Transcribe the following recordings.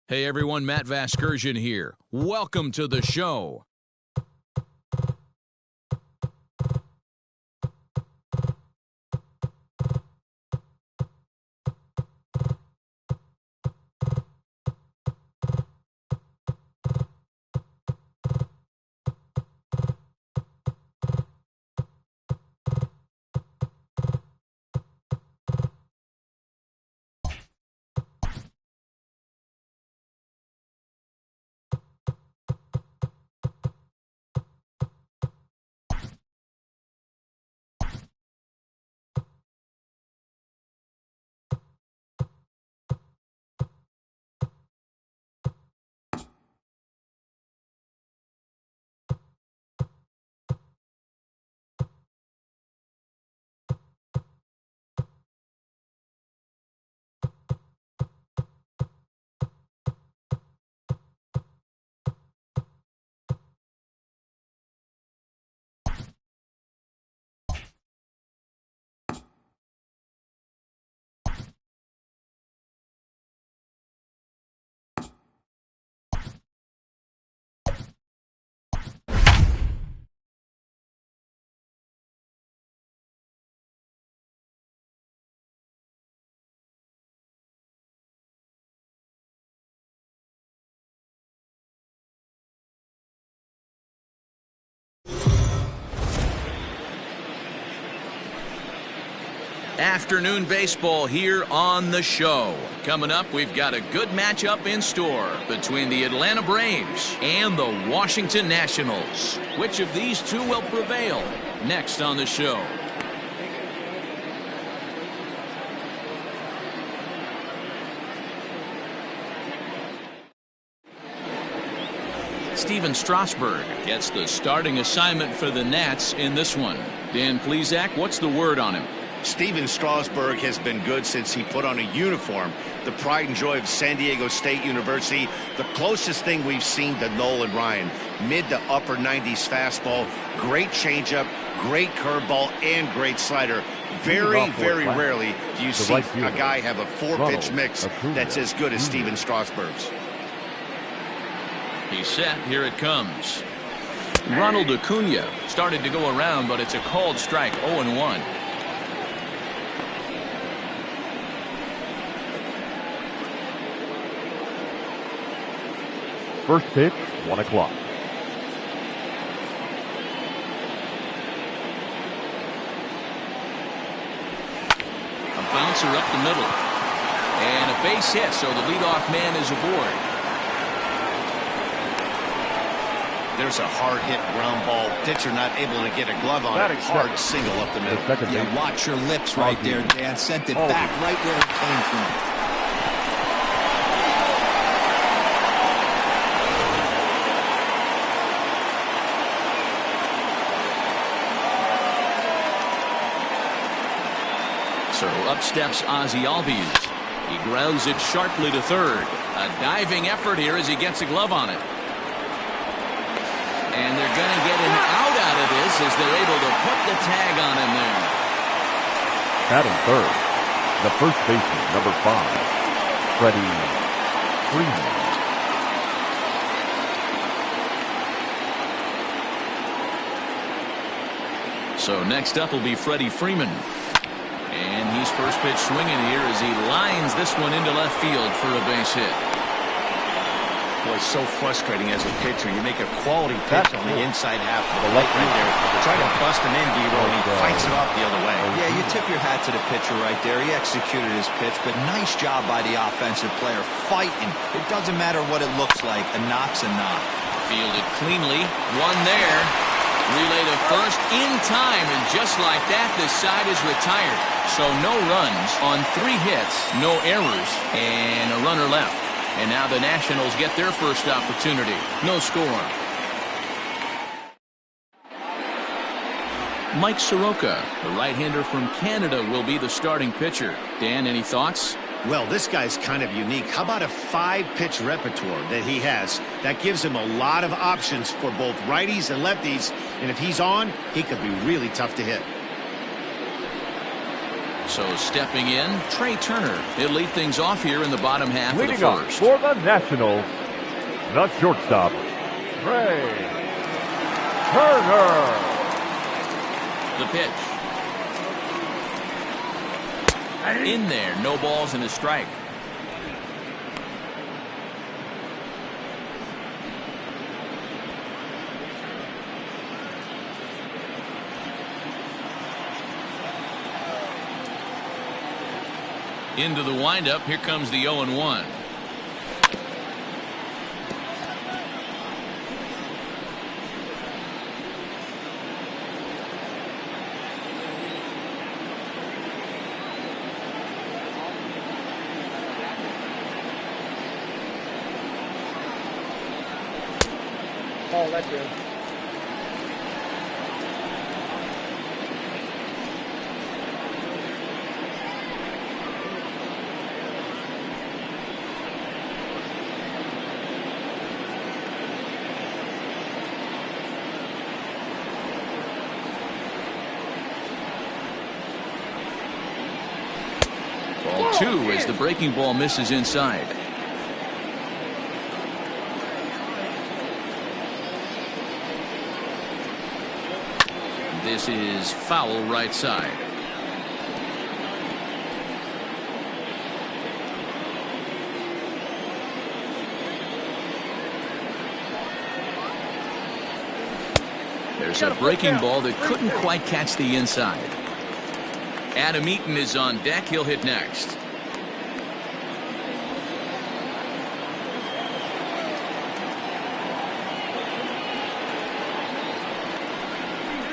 Hey everyone, Matt Vasgersian here. Welcome to the show. Afternoon baseball here on the show. Coming up, we've got a good matchup in store between the Atlanta Braves and the Washington Nationals. Which of these two will prevail? Next on the show. Steven Strasburg gets the starting assignment for the Nats in this one. Dan Plesac, what's the word on him? Steven Strasburg has been good since he put on a uniform. The pride and joy of San Diego State University. The closest thing we've seen to Nolan Ryan. Mid to upper 90s fastball. Great changeup, great curveball, and great slider. Very, very rarely do you see a guy have a four-pitch mix that's as good as Steven Strasburg's. He's set. Here it comes. Ronald Acuna started to go around, but it's a called strike. 0-1. First pitch, 1 o'clock. A bouncer up the middle. And a base hit, so the leadoff man is aboard. There's a hard-hit ground ball. Pitcher not able to get a glove on it. Hard single up the middle. Yeah, watch your lips right there, Dan. Sent it back right where it came from. So up steps Ozzie Albies. He grounds it sharply to third. A diving effort here as he gets a glove on it. And they're going to get an out of this as they're able to put the tag on him there. Batting third, the first baseman, number 5, Freddie Freeman. So next up will be Freddie Freeman. And he's first pitch swinging here as he lines this one into left field for a base hit. Boy, so frustrating as a pitcher. You make a quality pitch on the inside half of the plate right there. Try to bust him in, Dero, and he fights it off the other way. Yeah, you tip your hat to the pitcher right there. He executed his pitch, but nice job by the offensive player fighting. It doesn't matter what it looks like. A knock's a knock. Fielded cleanly. One there. Relay to first in time, and just like that, this side is retired. So no runs on 3 hits, no errors, and a runner left. And now the Nationals get their first opportunity. No score. Mike Soroka, the right-hander from Canada, will be the starting pitcher. Dan, any thoughts? Well, this guy's kind of unique. How about a 5-pitch repertoire that he has? That gives him a lot of options for both righties and lefties. And if he's on, he could be really tough to hit. So stepping in, Trey Turner. He'll lead things off here in the bottom half of the Leading up first. for the Nationals, the shortstop, Trey Turner. The pitch. In there, no balls and a strike. Into the windup, here comes the 0-1. Oh, that's good. Ball 2 as the breaking ball misses inside. This is foul right side. There's a breaking ball that couldn't quite catch the inside. Adam Eaton is on deck. He'll hit next.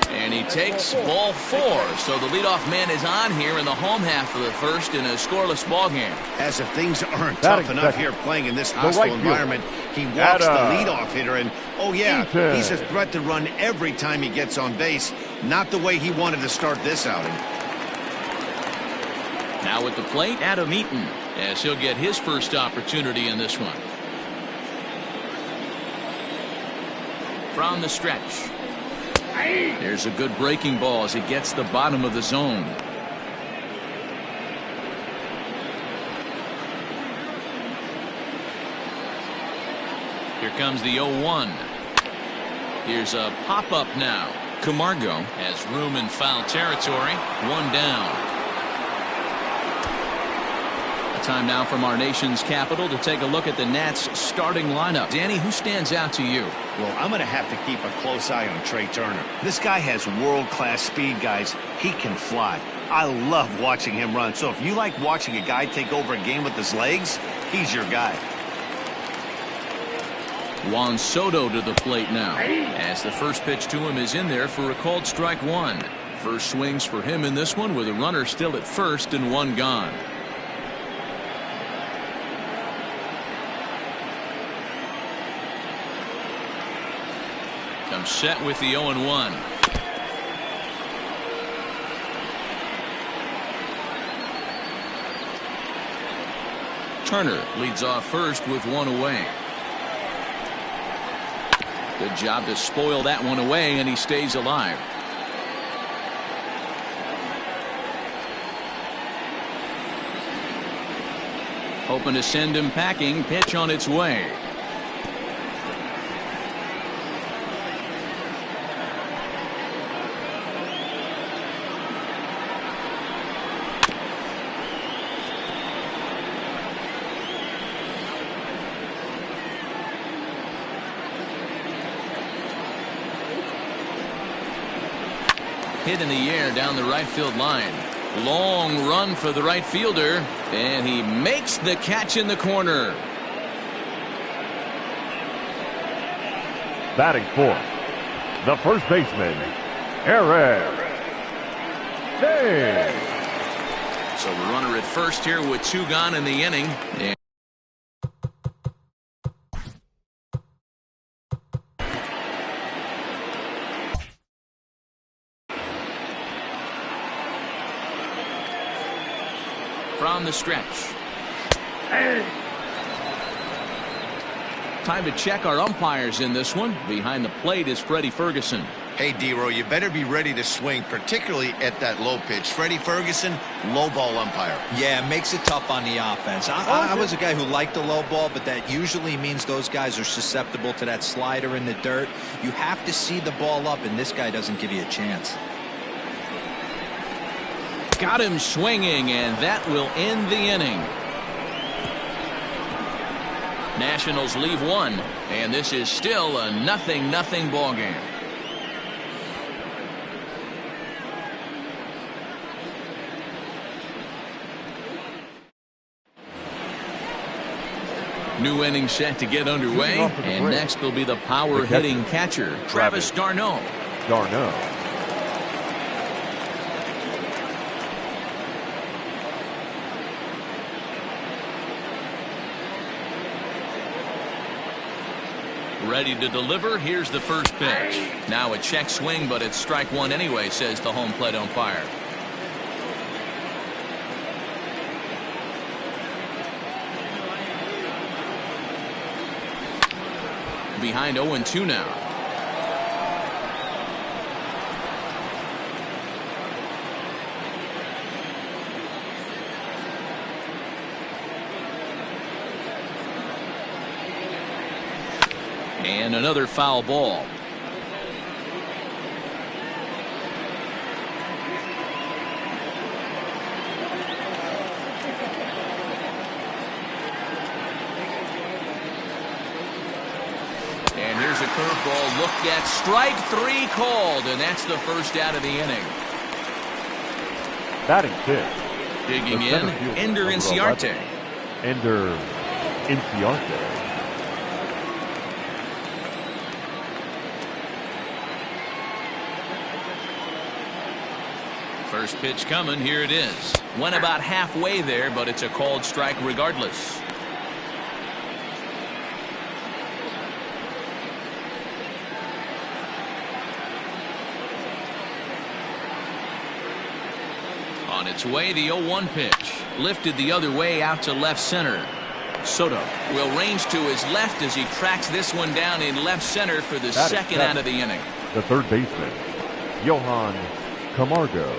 And he takes ball 4. So the leadoff man is on here in the home half of the first in a scoreless ball game. As if things aren't tough enough here playing in this hostile environment, he walks the leadoff hitter, and oh yeah, he's a threat to run every time he gets on base. Not the way he wanted to start this outing. Now at the plate, Adam Eaton, as he'll get his first opportunity in this one. From the stretch. There's a good breaking ball as he gets the bottom of the zone. Here comes the 0-1. Here's a pop-up now. Camargo has room in foul territory. One down. Time now from our nation's capital to take a look at the Nats starting lineup. Danny, who stands out to you? Well, I'm going to have to keep a close eye on Trey Turner. This guy has world-class speed, guys. He can fly. I love watching him run. So if you like watching a guy take over a game with his legs, he's your guy. Juan Soto to the plate now, as the first pitch to him is in there for a called strike 1. First swings for him in this one with a runner still at first and one gone. Comes set with the 0-1. Turner leads off first with one away. Good job to spoil that one away, and he stays alive. Hoping to send him packing. Pitch on its way. Hit in the air down the right field line. Long run for the right fielder, and he makes the catch in the corner. Batting fourth, the first baseman, Aaron Day. So the runner at first here with 2 gone in the inning. And from the stretch. Time to check our umpires in this one. Behind the plate is Freddie Ferguson. Hey, D-Roy, you better be ready to swing, particularly at that low pitch. Freddie Ferguson, low ball umpire. Yeah, it makes it tough on the offense. I was a guy who liked the low ball, but that usually means those guys are susceptible to that slider in the dirt. You have to see the ball up, and this guy doesn't give you a chance. Got him swinging, and that will end the inning. Nationals leave one, and this is still a 0-0 ball game. New inning set to get underway, and next will be the power hitting catcher, Travis d'Arnaud. Ready to deliver. Here's the first pitch. Now a check swing, but it's strike one anyway, says the home plate umpire. Behind 0-2 now. And another foul ball. And here's a curveball looked at. Strike three called, and that's the first out of the inning. Batting fifth. Digging in, Ender Inciarte. Ender Inciarte. First pitch coming. Here it is. Went about halfway there, but it's a called strike regardless. On its way, the 0-1 pitch. Lifted the other way out to left center. Soto will range to his left as he tracks this one down in left center for the second out of the inning. The third baseman, Johan Camargo.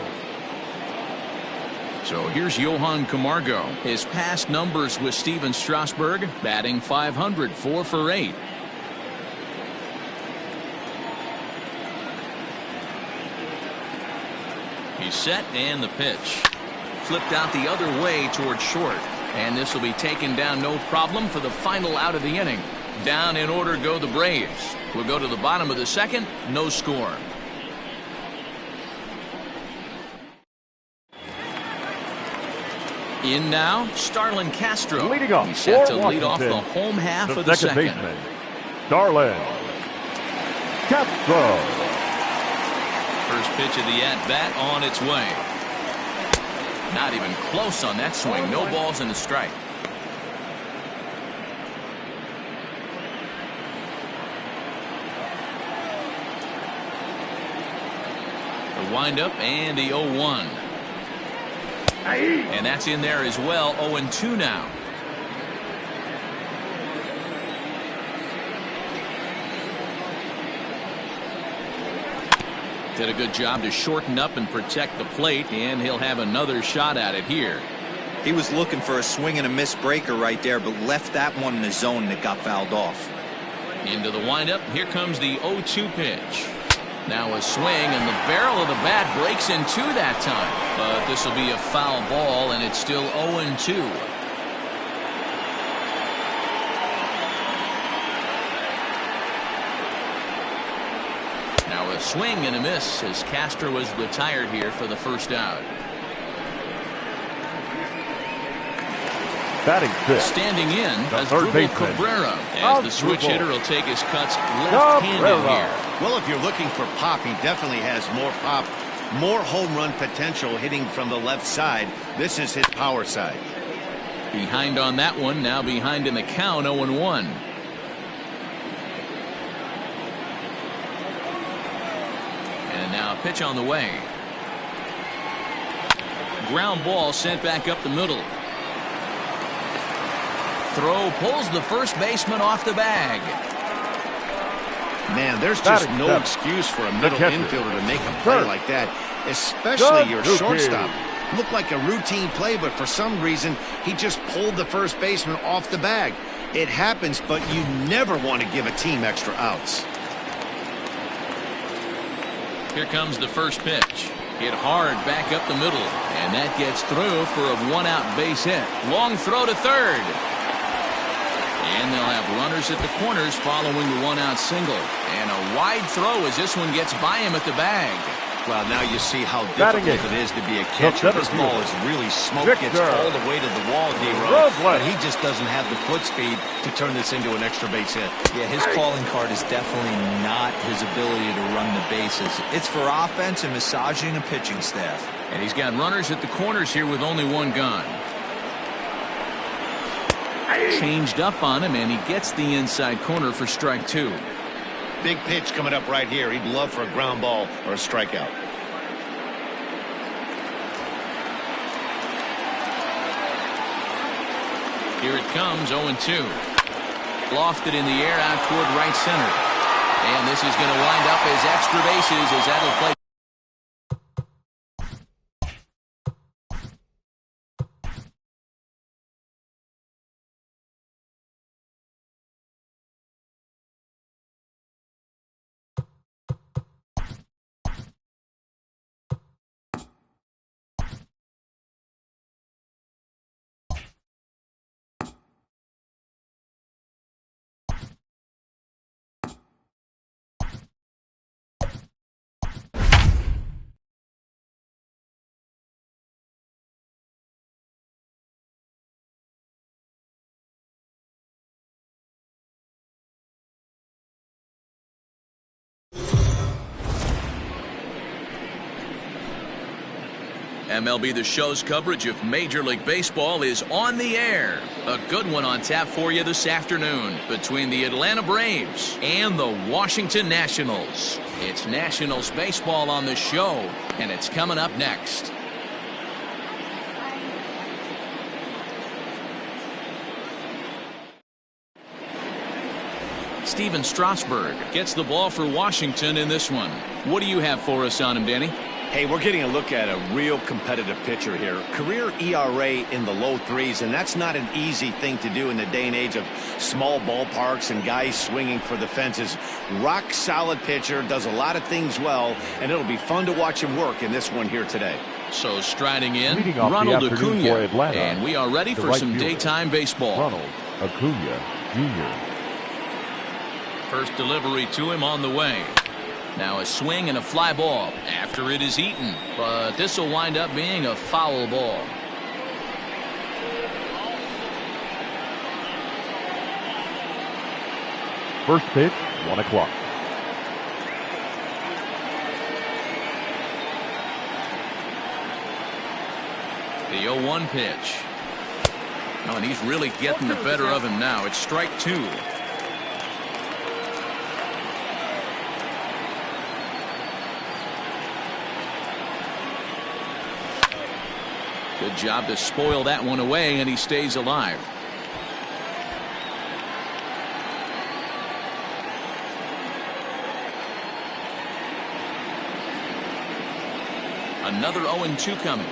So here's Johan Camargo. His past numbers with Steven Strasburg, batting .500, 4 for 8. He's set, and the pitch. Flipped out the other way toward short. And this will be taken down no problem for the final out of the inning. Down in order go the Braves. We'll go to the bottom of the second. No score. In now, Starlin Castro. Leading off, He's set to lead off the home half of the second. Baseman, Starlin Castro. First pitch of the at-bat on its way. Not even close on that swing. No balls in the strike. The windup and the 0-1. And that's in there as well. 0-2 now. Did a good job to shorten up and protect the plate, and he'll have another shot at it here. He was looking for a swing and a miss breaker right there, but left that one in the zone that got fouled off. Into the windup. Here comes the 0-2 pitch. Now a swing, and the barrel of the bat breaks in two that time. But this will be a foul ball, and it's still 0-2. Now a swing and a miss as Castro is retired here for the first out. Batting fifth. Standing in as third baseman, Cabrera, as the switch hitter will take his cuts left-handed here. Well, if you're looking for pop, he definitely has more pop, more home run potential hitting from the left side. This is his power side. Behind on that one, now behind in the count, 0-1. And now a pitch on the way. Ground ball sent back up the middle. Throw pulls the first baseman off the bag. Man, there's just no excuse for a middle infielder to make a play like that, especially your shortstop. Looked like a routine play, but for some reason, he just pulled the first baseman off the bag. It happens, but you never want to give a team extra outs. Here comes the first pitch. Hit hard back up the middle, and that gets through for a one-out base hit. Long throw to third. And they'll have runners at the corners following the one-out single. And a wide throw as this one gets by him at the bag. Well, now you see how difficult it is to be a catcher. This ball is really smoked. Gets all the way to the wall, D-Row. But he just doesn't have the foot speed to turn this into an extra base hit. Yeah, his calling card is definitely not his ability to run the bases. It's for offense and massaging a pitching staff. And he's got runners at the corners here with only one gone. Changed up on him, and he gets the inside corner for strike two. Big pitch coming up right here. He'd love for a ground ball or a strikeout. Here it comes, 0-2. Lofted in the air out toward right center. And this is going to wind up as extra bases as that'll play. MLB The Show's coverage of Major League Baseball is on the air. A good one on tap for you this afternoon between the Atlanta Braves and the Washington Nationals. It's Nationals baseball on the show, and it's coming up next. Steven Strasburg gets the ball for Washington in this one. What do you have for us on him, Danny? Hey, we're getting a look at a real competitive pitcher here. Career ERA in the low threes, and that's not an easy thing to do in the day and age of small ballparks and guys swinging for the fences. Rock solid pitcher, does a lot of things well, and it'll be fun to watch him work in this one here today. So striding in, Ronald Acuna, and we are ready for some daytime baseball. Ronald Acuna Jr. First delivery to him on the way. Now a swing and a fly ball after it is eaten, but this will wind up being a foul ball. First pitch, 1 o'clock. The 0-1 pitch. Oh, and he's really getting the better of him now. It's strike two. Good job to spoil that one away, and he stays alive. Another 0-2 coming.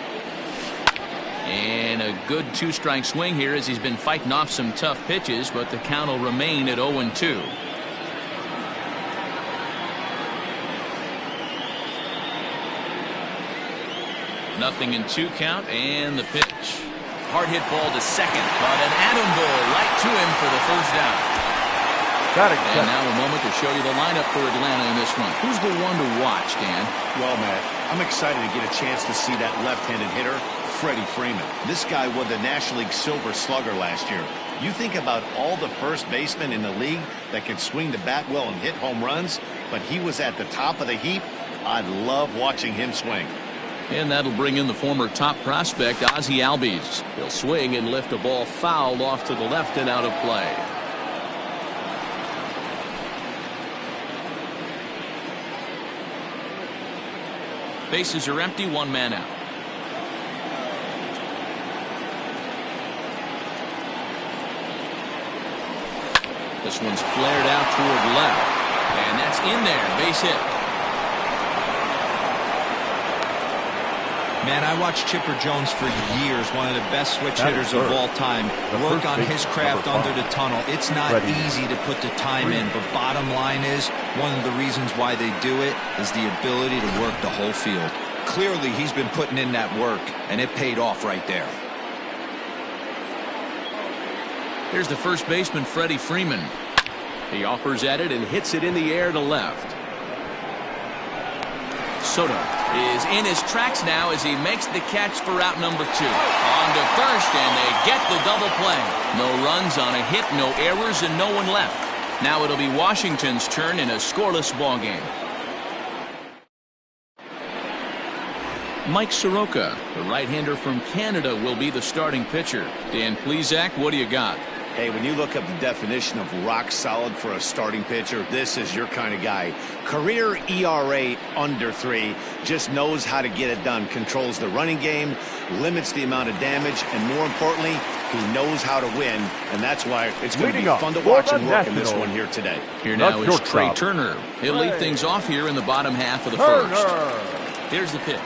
And a good two-strike swing here as he's been fighting off some tough pitches, but the count will remain at 0-2. Nothing in 2 count, and the pitch. Hard hit ball to second, but an atom ball right to him for the first down. And now a moment to show you the lineup for Atlanta in this one. Who's the one to watch, Dan? Well, Matt, I'm excited to get a chance to see that left-handed hitter, Freddie Freeman. This guy won the National League Silver Slugger last year. You think about all the first basemen in the league that can swing the bat well and hit home runs, but he was at the top of the heap. I love watching him swing. And that'll bring in the former top prospect, Ozzie Albies. He'll swing and lift a ball fouled off to the left and out of play. Bases are empty, 1 man out. This one's flared out toward left. And that's in there. Base hit. Man, I watched Chipper Jones for years, one of the best switch hitters of all time. Work on his craft under the tunnel. It's not easy to put the time in, but bottom line is, one of the reasons why they do it is the ability to work the whole field. Clearly, he's been putting in that work, and it paid off right there. Here's the first baseman, Freddie Freeman. He offers at it and hits it in the air to left. Soto is in his tracks now as he makes the catch for out number 2. On to first, and they get the double play. No runs on a hit, no errors, and no one left. Now it'll be Washington's turn in a scoreless ball game. Mike Soroka, the right-hander from Canada, will be the starting pitcher. Dan Plesac, what do you got? Hey, when you look up the definition of rock solid for a starting pitcher, this is your kind of guy. Career ERA under 3, just knows how to get it done, controls the running game, limits the amount of damage, and more importantly, he knows how to win, and that's why it's going to be fun to watch and work in this one here today. Here now is Trey Turner. He'll lead things off here in the bottom half of the first. Here's the pitch.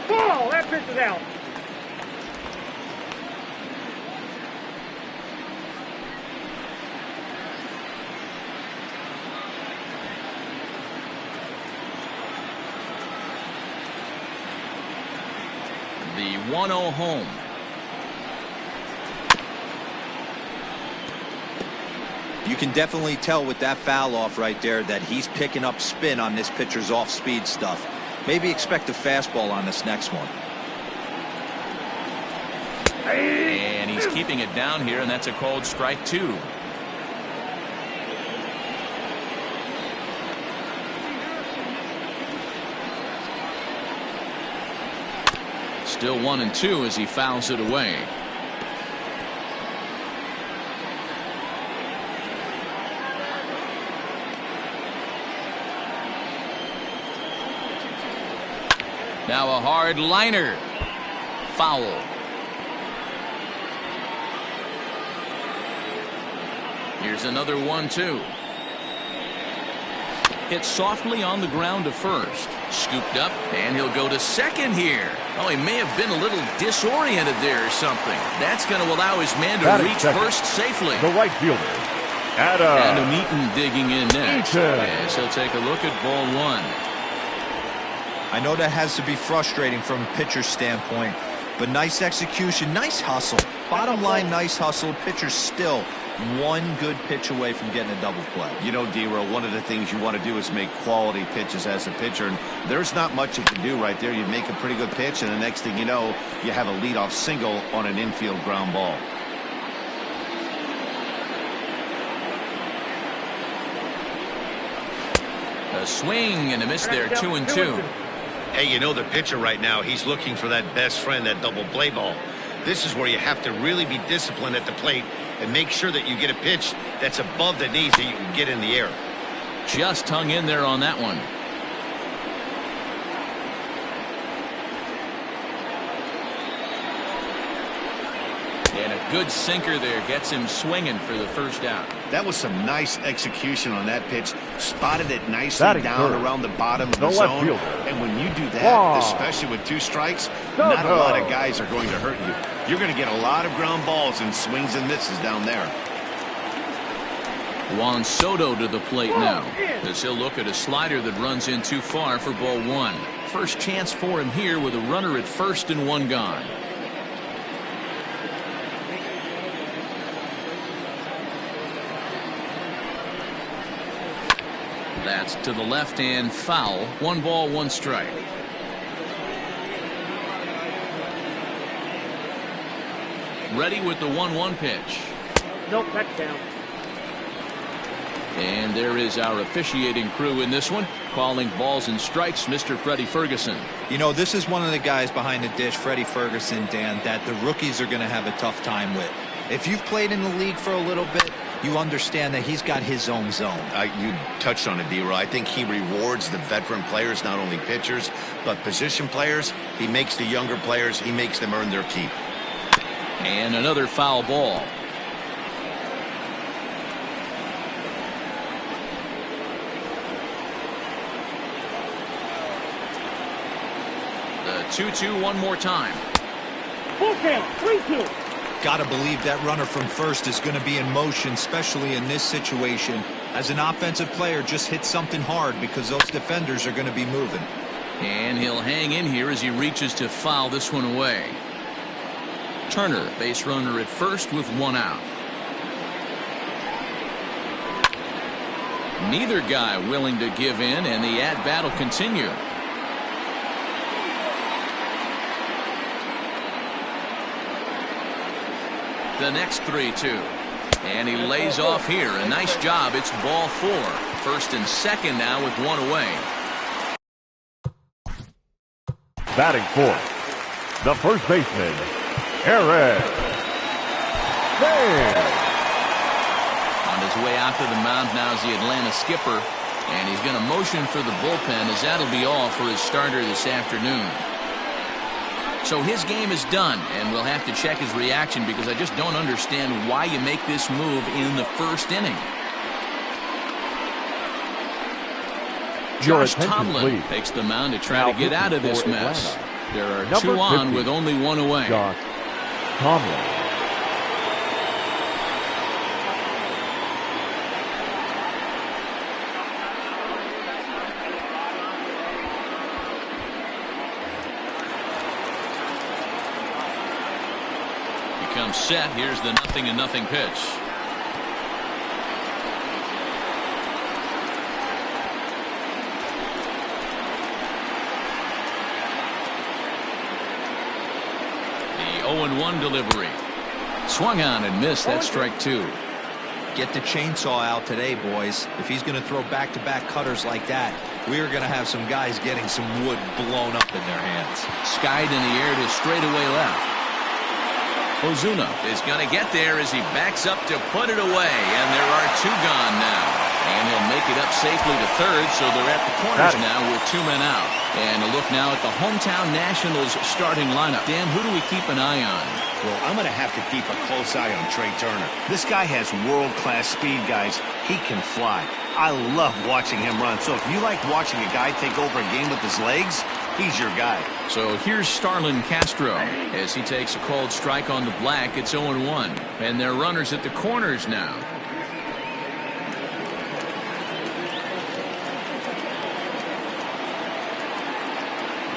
Ball! That pitch is out. The 1-0 home. You can definitely tell with that foul off right there that he's picking up spin on this pitcher's off-speed stuff. Maybe expect a fastball on this next one. And he's keeping it down here, and that's a called strike 2. Still 1-2 as he fouls it away. Now a hard liner. Foul. Here's another 1-2. Hit softly on the ground to first. Scooped up, and he'll go to second here. Oh, he may have been a little disoriented there or something. That's going to allow his man to reach first safely. The right fielder, Adam Eaton digging in next. Yes, he'll take a look at ball 1. I know that has to be frustrating from a pitcher's standpoint, but nice execution, nice hustle. Bottom line, nice hustle. Pitcher's still one good pitch away from getting a double play. You know, D-Roll, one of the things you want to do is make quality pitches as a pitcher, and there's not much you can do right there. You make a pretty good pitch, and the next thing you know, you have a leadoff single on an infield ground ball. A swing and a miss there, 2-2. Hey, you know the pitcher right now, he's looking for that best friend, that double play ball. This is where you have to really be disciplined at the plate and make sure that you get a pitch that's above the knees that you can get in the air. Just hung in there on that one. And a good sinker there gets him swinging for the first out. That was some nice execution on that pitch. Spotted it nicely down around the bottom of the zone. And when you do that, especially with 2 strikes, not a lot of guys are going to hurt you. You're going to get a lot of ground balls and swings and misses down there. Juan Soto to the plate now, as he'll look at a slider that runs in too far for ball 1. First chance for him here with a runner at first and 1 gone. That's to the left and foul. 1 ball, 1 strike. Ready with the 1-1 pitch. Nope, that's down. And there is our officiating crew in this one, calling balls and strikes, Mr. Freddie Ferguson. You know, this is one of the guys behind the dish, Freddie Ferguson, Dan, that the rookies are going to have a tough time with. If you've played in the league for a little bit, you understand that he's got his own zone. You touched on it, D-Roll. I think he rewards the veteran players, not only pitchers, but position players. He makes the younger players, he makes them earn their keep. And another foul ball. The 2-2 one more time. Full count, 3-2. Got to believe that runner from first is going to be in motion, especially in this situation. As an offensive player, just hit something hard because those defenders are going to be moving. And he'll hang in here as he reaches to foul this one away. Turner, base runner at first with one out. Neither guy willing to give in, and the at-bat will continue. The next 3-2. And he lays off here. A nice job. It's ball 4. First and second now with one away. Batting fourth, the first baseman, Aaron. On his way out to the mound now is the Atlanta skipper. And he's going to motion for the bullpen, as that'll be all for his starter this afternoon. So his game is done, and we'll have to check his reaction because I just don't understand why you make this move in the first inning. Josh Tomlin takes the mound to try to get out of this mess. There are two on with only one away. Josh Tomlin. Comes set. Here's the 0-0 pitch. The 0-1 delivery. Swung on and missed. That's strike 2. Get the chainsaw out today, boys. If he's going to throw back-to-back cutters like that, we are going to have some guys getting some wood blown up in their hands. Skied in the air to straightaway left. Ozuna is going to get there as he backs up to put it away, and there are two gone now. And he'll make it up safely to third, so they're at the corners now with 2 men out. And a look now at the hometown Nationals starting lineup. Dan, who do we keep an eye on? Well, I'm going to have to keep a close eye on Trey Turner. This guy has world-class speed, guys. He can fly. I love watching him run. So if you like watching a guy take over a game with his legs, he's your guy. So here's Starlin Castro as he takes a cold strike on the black. It's 0-1. And they're runners at the corners now.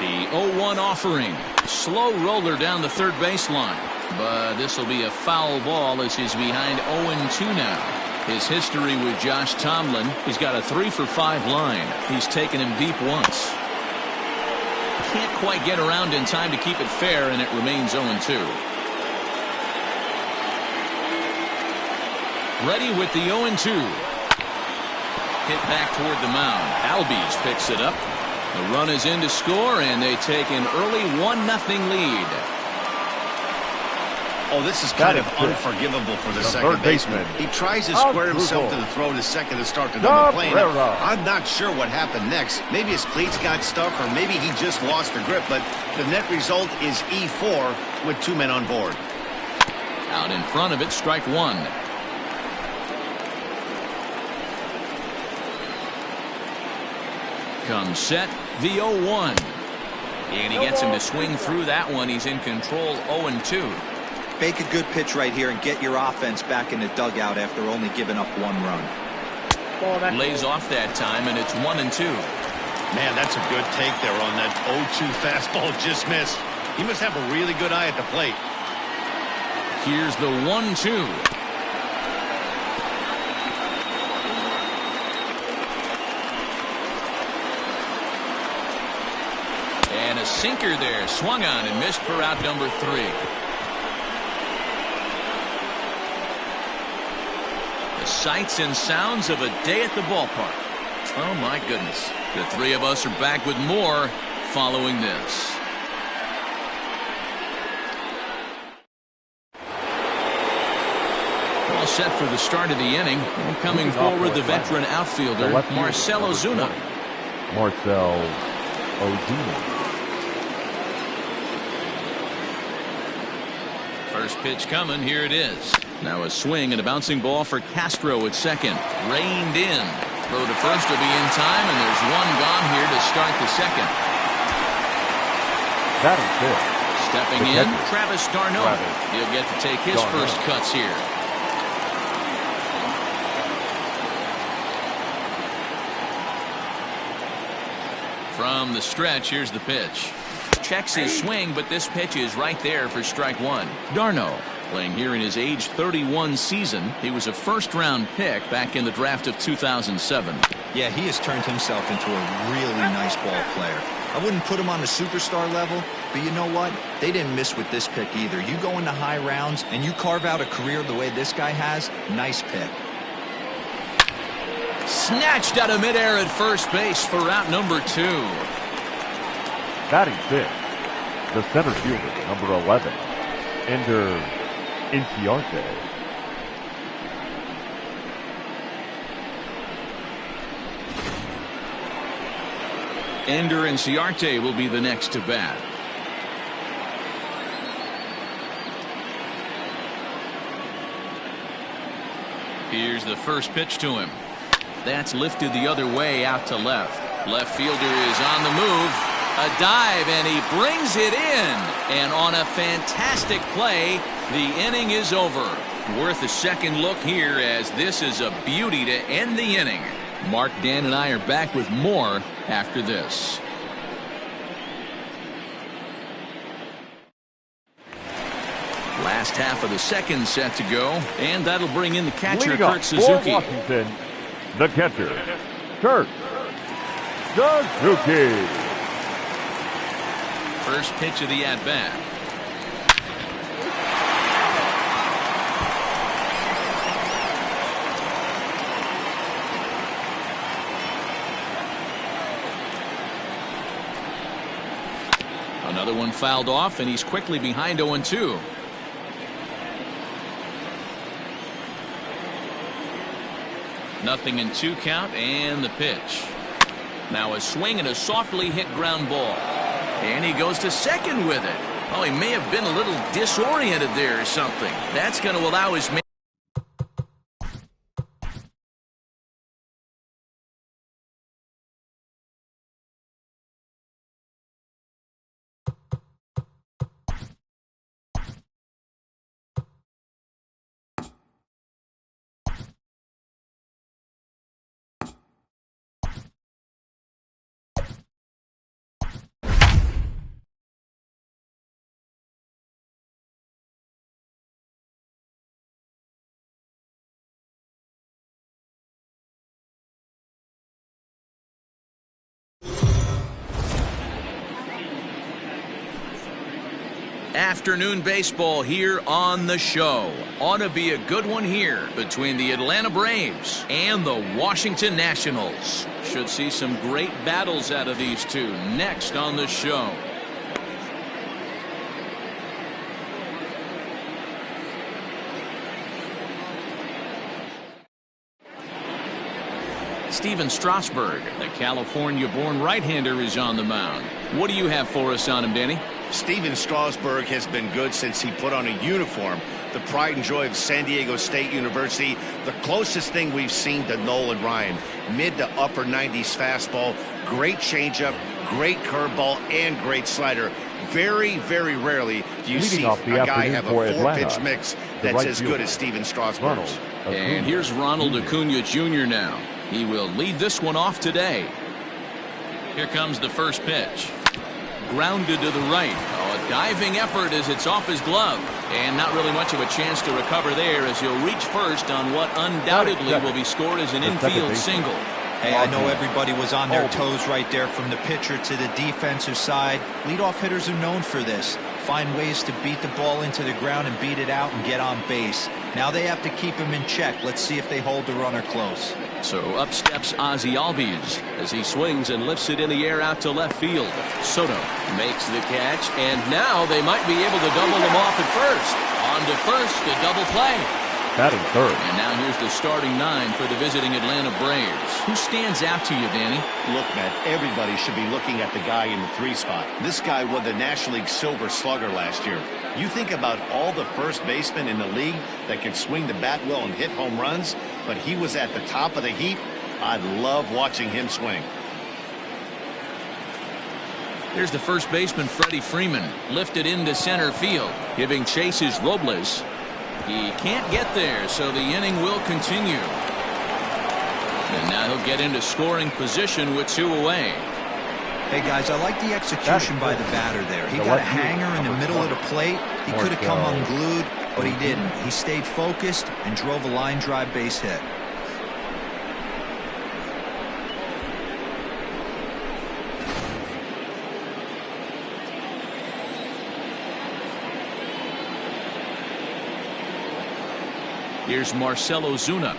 The 0-1 offering. Slow roller down the third baseline. But this will be a foul ball as he's behind 0-2 now. His history with Josh Tomlin, he's got a 3-for-5 line. He's taken him deep once. Can't quite get around in time to keep it fair, and it remains 0-2. Ready with the 0-2. Hit back toward the mound. Albies picks it up. The run is in to score, and they take an early 1-0 lead. Oh, this is kind of unforgivable for the second baseman. He tries to square himself to the throw to second to start the double play. I'm not sure what happened next. Maybe his cleats got stuck, or maybe he just lost the grip, but the net result is E4 with 2 men on board. Out in front of it, strike 1. Comes set, the 0-1. And he gets him to swing through that one. He's in control, 0-2. Make a good pitch right here and get your offense back in the dugout after only giving up 1 run. Lays off that time, and it's 1-2. Man, that's a good take there on that 0-2 fastball just missed. He must have a really good eye at the plate. Here's the 1-2. And a sinker there, swung on and missed for out number 3. The sights and sounds of a day at the ballpark. Oh my goodness. The 3 of us are back with more following this. All set for the start of the inning. And coming forward, the veteran outfielder, Marcell Ozuna. Marcell Ozuna. First pitch coming. Here it is. Now a swing and a bouncing ball for Castro at second. Reined in. Throw to first will be in time, and there's 1 gone here to start the second. Batting fifth. Stepping in, Travis d'Arnaud. He'll get to take his first cuts here. From the stretch, here's the pitch. Checks his swing, but this pitch is right there for strike one. d'Arnaud, playing here in his age 31 season. He was a first-round pick back in the draft of 2007. Yeah, he has turned himself into a really nice ball player. I wouldn't put him on the superstar level, but you know what? They didn't miss with this pick either. You go into high rounds and you carve out a career the way this guy has, nice pick. Snatched out of midair at first base for out number 2. Batting fifth, the center fielder, number 11, Ender Inciarte. Ender Inciarte will be the next to bat. Here's the first pitch to him. That's lifted the other way out to left. Left fielder is on the move. A dive, and he brings it in. And on a fantastic play, the inning is over. Worth a second look here, as this is a beauty to end the inning. Mark, Dan, and I are back with more after this. Last half of the second set to go, and that'll bring in the catcher, Kurt Suzuki. Washington, the catcher, Kurt Suzuki. First pitch of the at-bat. Another one fouled off, and he's quickly behind 0-2. Nothing in 2 count, and the pitch. Now a swing and a softly hit ground ball. And he goes to second with it. Oh, he may have been a little disoriented there or something. That's going to allow his man. Afternoon baseball here on the show. Ought to be a good one here between the Atlanta Braves and the Washington Nationals. Should see some great battles out of these two next on the show. Steven Strasburg, the California-born right-hander, is on the mound. What do you have for us on him, Danny? Steven Strasburg has been good since he put on a uniform. The pride and joy of San Diego State University. The closest thing we've seen to Nolan Ryan. Mid to upper 90s fastball. Great changeup, great curveball, and great slider. Very, very rarely do you see a guy have a 4-pitch mix that's as good as Steven Strasburg's. And here's Ronald Acuna Jr. now. He will lead this one off today. Here comes the first pitch. Grounded to the right. Oh, a diving effort as it's off his glove. And not really much of a chance to recover there, as he'll reach first on what undoubtedly will be scored as an infield single. Hey, I know everybody was on their toes right there, from the pitcher to the defensive side. Leadoff hitters are known for this. Find ways to beat the ball into the ground and beat it out and get on base. Now they have to keep him in check. Let's see if they hold the runner close. So up steps Ozzie Albies as he swings and lifts it in the air out to left field. Soto makes the catch, and now they might be able to double him off at first. On to first, a double play. Batting third. And now here's the starting 9 for the visiting Atlanta Braves. Who stands out to you, Danny? Look, Matt, everybody should be looking at the guy in the 3 spot. This guy won the National League Silver Slugger last year. You think about all the first basemen in the league that can swing the bat well and hit home runs, but he was at the top of the heap. I love watching him swing. Here's the first baseman, Freddie Freeman, lifted into center field. Giving chase is Robles. He can't get there, so the inning will continue. And now he'll get into scoring position with 2 away. Hey, guys, I like the execution by the batter there. He got a hanger in the middle of the plate. He could have come unglued, but he didn't. He stayed focused and drove a line drive base hit. Here's Marcell Ozuna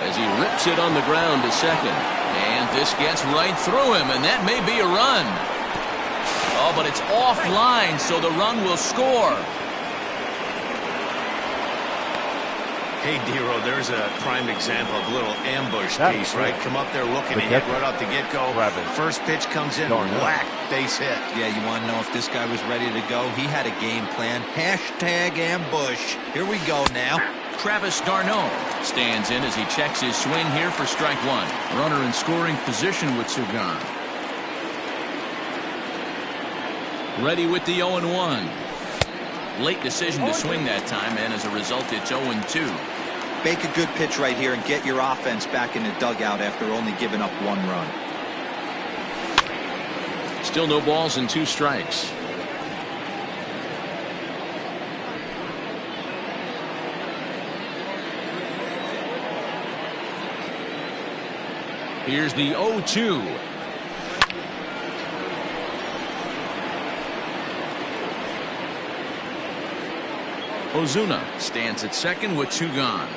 as he rips it on the ground to second. And this gets right through him, and that may be a run. Oh, but it's offline, so the run will score. Hey, Dero, there's a prime example of a little ambush piece, right? Come up there looking to hit right off the get-go. First pitch comes in, whack, base hit. Yeah, you want to know if this guy was ready to go? He had a game plan. Hashtag ambush. Here we go now. Travis d'Arnaud stands in as he checks his swing here for strike 1. Runner in scoring position with 2 gone. Ready with the 0-1. Late decision to swing that time, and as a result, it's 0-2. Make a good pitch right here and get your offense back in the dugout after only giving up 1 run. Still no balls and 2 strikes. Here's the 0-2. Ozuna stands at second with 2 gone.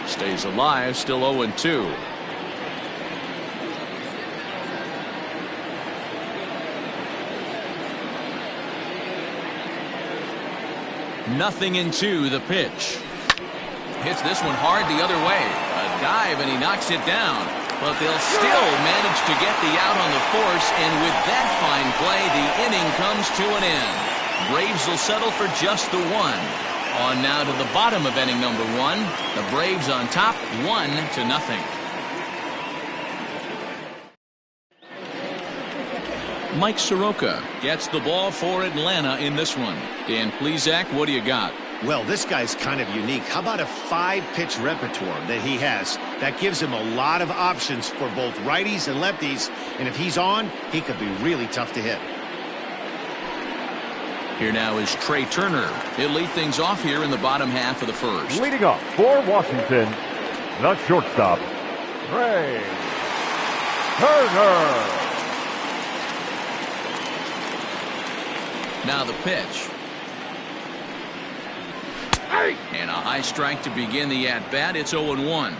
Stays alive, still 0-2. Nothing in 2, the pitch. Hits this one hard the other way. A dive, and he knocks it down. But they'll still manage to get the out on the force, and with that fine play, the inning comes to an end. Braves will settle for just the 1. On now to the bottom of inning number 1. The Braves on top, 1-0. Mike Soroka gets the ball for Atlanta in this one. Dan Plesac, what do you got? Well, this guy's kind of unique. How about a 5-pitch repertoire that he has? That gives him a lot of options for both righties and lefties. And if he's on, he could be really tough to hit. Here now is Trey Turner. He'll lead things off here in the bottom half of the first. Leading off for Washington, the shortstop, Trey Turner. Now the pitch. And a high strike to begin the at-bat. It's 0-1.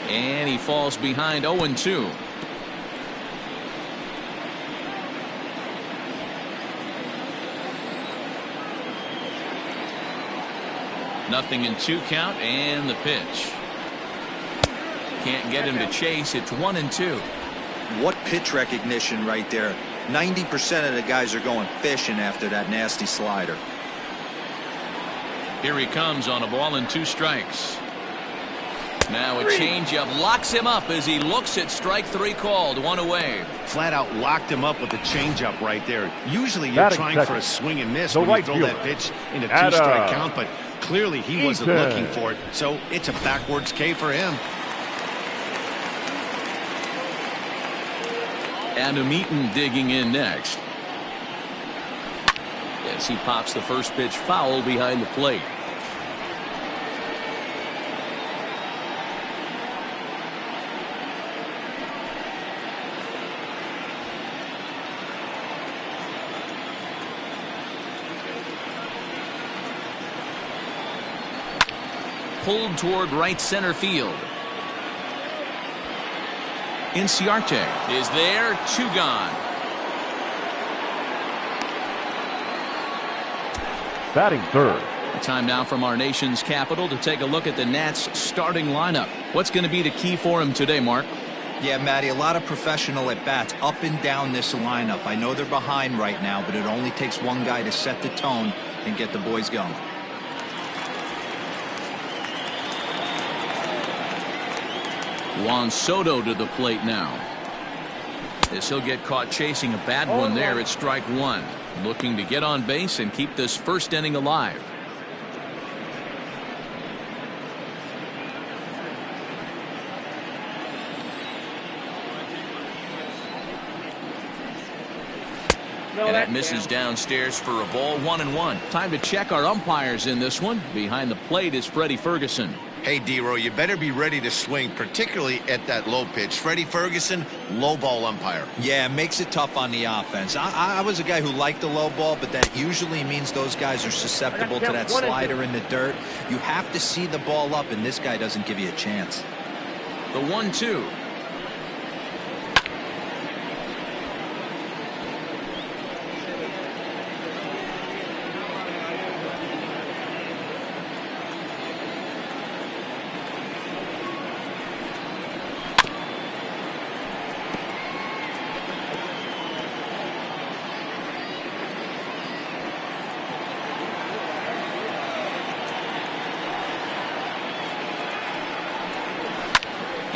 And he falls behind 0-2. Nothing in 2 count, and the pitch. Can't get him to chase. It's 1-2. What pitch recognition right there. 90% of the guys are going fishing after that nasty slider. Here he comes on a ball and 2 strikes. Now a changeup locks him up as he looks at strike 3 called. 1 away. Flat out locked him up with the changeup right there. Usually you're trying for a swing and miss when you throw that pitch in a 2-strike count, but clearly he wasn't looking for it, so it's a backwards K for him. Adam Eaton digging in next as he pops the first pitch foul behind the plate. Pulled toward right center field. Inciarte is there, 2 gone. Batting third. Time now from our nation's capital to take a look at the Nats starting lineup. What's going to be the key for him today, Mark? Yeah, Matty, a lot of professional at-bats up and down this lineup. I know they're behind right now, but it only takes one guy to set the tone and get the boys going. Juan Soto to the plate now. As he'll get caught chasing a bad one there at strike 1. Looking to get on base and keep this first inning alive. And that misses downstairs for a ball, 1-1. Time to check our umpires in this one. Behind the plate is Freddie Ferguson. Hey, D-Row, you better be ready to swing, particularly at that low pitch. Freddie Ferguson, low ball umpire. Yeah, it makes it tough on the offense. I was a guy who liked the low ball, but that usually means those guys are susceptible to that slider in the dirt. You have to see the ball up, and this guy doesn't give you a chance. The 1-2.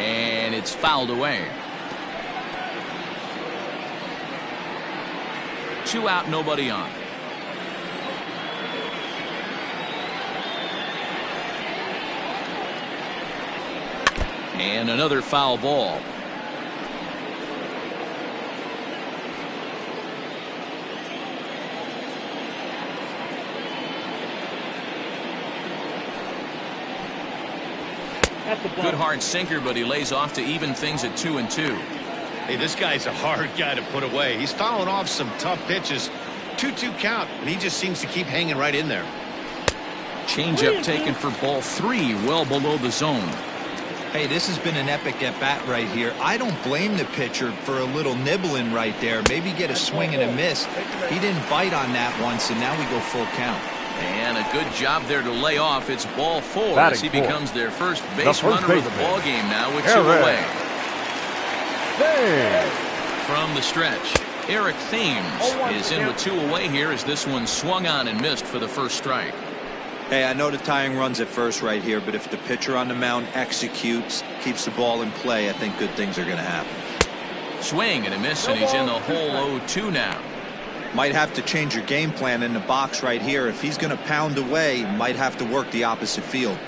And it's fouled away. 2 out, nobody on. And another foul ball. Good hard sinker, but he lays off to even things at 2-2. Hey, this guy's a hard guy to put away. He's fouling off some tough pitches. 2-2 count, and he just seems to keep hanging right in there. Changeup taken for ball 3, well below the zone. Hey, this has been an epic at-bat right here. I don't blame the pitcher for a little nibbling right there. Maybe get a swing and a miss. He didn't bite on that one, so now we go full count. And a good job there to lay off. It's ball 4 as he becomes their first base runner of the ball game now with 2 away. From the stretch, Eric Thames is in with 2 away here as this one swung on and missed for the first strike. Hey, I know the tying runs at first right here, but if the pitcher on the mound executes, keeps the ball in play, I think good things are going to happen. Swing and a miss, and he's in the hole 0-2 now. Might have to change your game plan in the box right here. If he's going to pound away, might have to work the opposite field.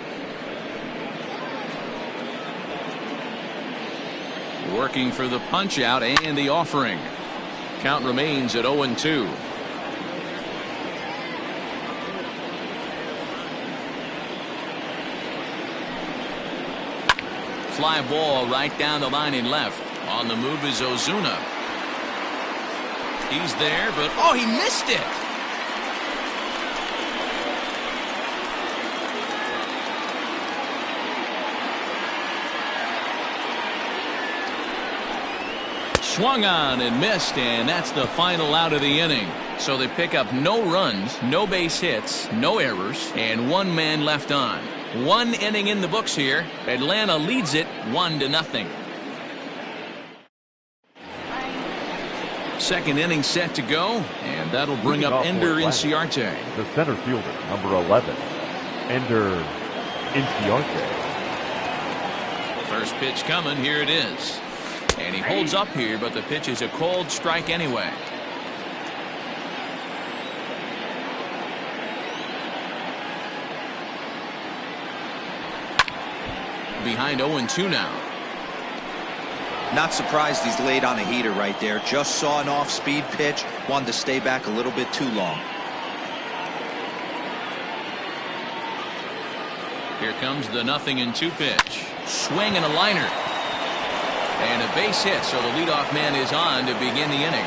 Working for the punch out and the offering. Count remains at 0-2. Fly ball right down the line in left. On the move is Ozuna. He's there, but oh, he missed it. Swung on and missed, and that's the final out of the inning. So they pick up no runs, no base hits, no errors, and 1 man left on. 1 inning in the books here. Atlanta leads it 1-0. Second inning set to go, and that'll bring up Ender Inciarte. The center fielder, number 11, Ender Inciarte. First pitch coming, here it is. And he holds up here, but the pitch is a cold strike anyway. Behind 0-2 now. Not surprised he's laid on a heater right there. Just saw an off-speed pitch. Wanted to stay back a little bit too long. Here comes the 0-2 pitch. Swing and a liner. And a base hit, so the leadoff man is on to begin the inning.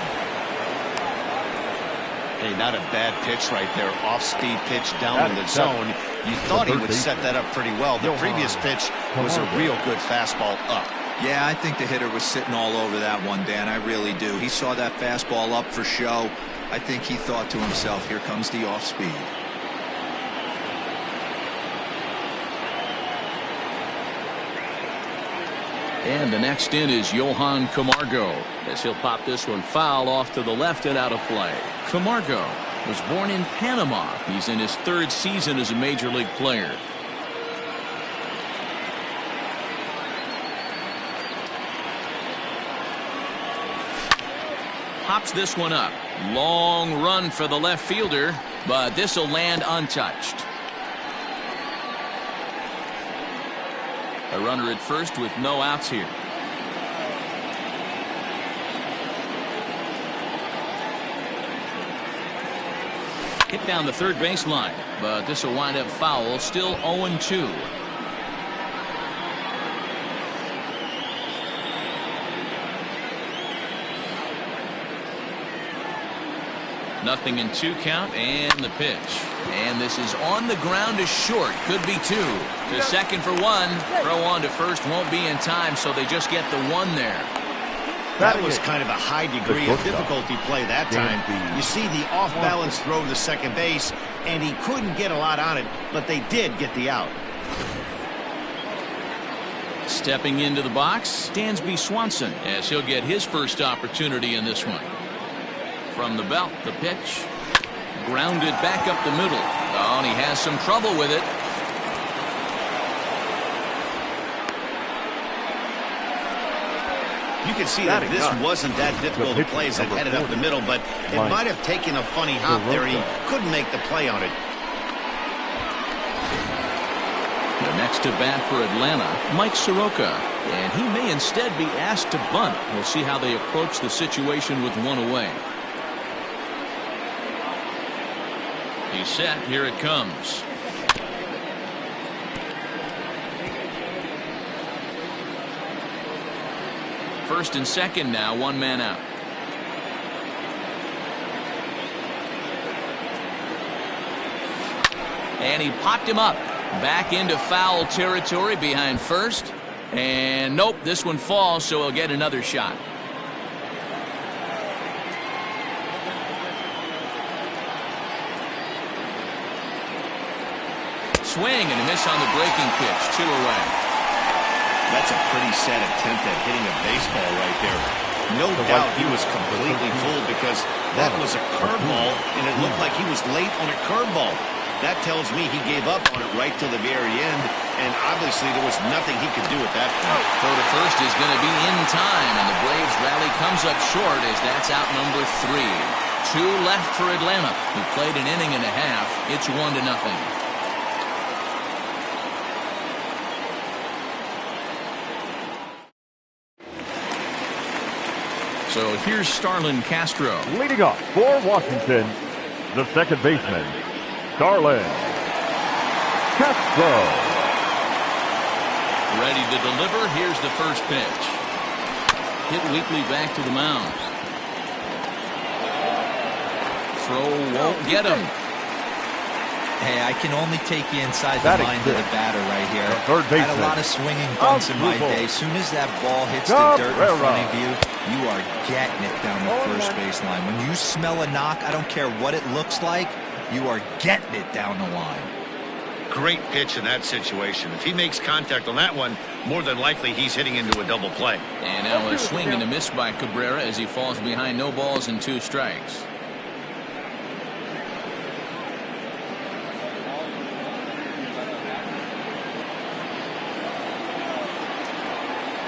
Hey, not a bad pitch right there. Off-speed pitch down in the zone. You thought he would set that up pretty well. The previous pitch was a real good fastball up. Yeah, I think the hitter was sitting all over that one, Dan. I really do. He saw that fastball up for show. I think he thought to himself, here comes the off speed. And the next in is Johan Camargo, as he'll pop this one foul off to the left and out of play. Camargo was born in Panama. He's in his 3rd season as a major league player. Pops this one up. Long run for the left fielder, but this will land untouched. A runner at first with no outs here. Hit down the 3rd baseline, but this will wind up foul. Still 0-2. Nothing in 2 count, and the pitch. And this is on the ground to short. Could be 2. To second for 1. Throw on to first won't be in time, so they just get the 1 there. That was kind of a high degree of difficulty play that time. You see the off-balance throw to second base, and he couldn't get a lot on it, but they did get the out. Stepping into the box, Dansby Swanson, as he'll get his first opportunity in this one. From the belt, the pitch. Grounded back up the middle. Oh, and he has some trouble with it. You can see that this wasn't that difficult to play as it headed up the middle, but it might have taken a funny hop there. He couldn't make the play on it. The next to bat for Atlanta, Mike Soroka. And he may instead be asked to bunt. We'll see how they approach the situation with 1 away. He's set. Here it comes. First and second now, 1 man out. And he popped him up. Back into foul territory behind first. And nope, this one falls, so he'll get another shot. Swing and a miss on the breaking pitch. 2 away. That's a pretty sad attempt at hitting a baseball right there. No doubt he was completely fooled because that was a curveball, and it looked like he was late on a curveball. That tells me he gave up on it right till the very end, and obviously there was nothing he could do at that point. Throw to first is going to be in time, and the Braves rally comes up short as that's out number 3. 2 left for Atlanta, who played an inning and a half. It's 1-0. So here's Starlin Castro. Leading off for Washington, the second baseman, Starlin Castro. Ready to deliver. Here's the first pitch. Hit weakly back to the mound. Throw won't get him. Hey, I can only take you inside the mind of the batter right here. I had a lot of swinging bunts in my day. As soon as that ball hits the dirt in front of you, you are getting it down the first base line. When you smell a knock, I don't care what it looks like, you are getting it down the line. Great pitch in that situation. If he makes contact on that one, more than likely he's hitting into a double play. And now a swing and a miss by Cabrera as he falls behind 0 balls and 2 strikes.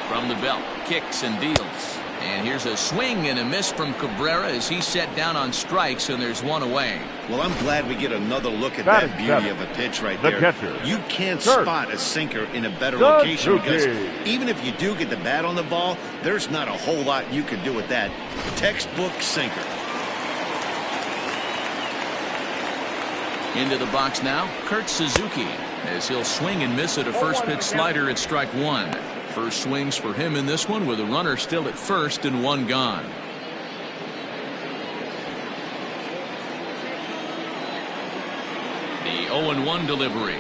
From the belt, kicks and deals. And here's a swing and a miss from Cabrera as he's set down on strikes, and there's 1 away. Well, I'm glad we get another look at that beauty of a pitch right there. You can't spot a sinker in a better location because even if you do get the bat on the ball, there's not a whole lot you can do with that. Textbook sinker. Into the box now, Kurt Suzuki, as he'll swing and miss at a first pitch slider at strike 1. First swings for him in this one with a runner still at first and 1 gone. The 0-1 delivery.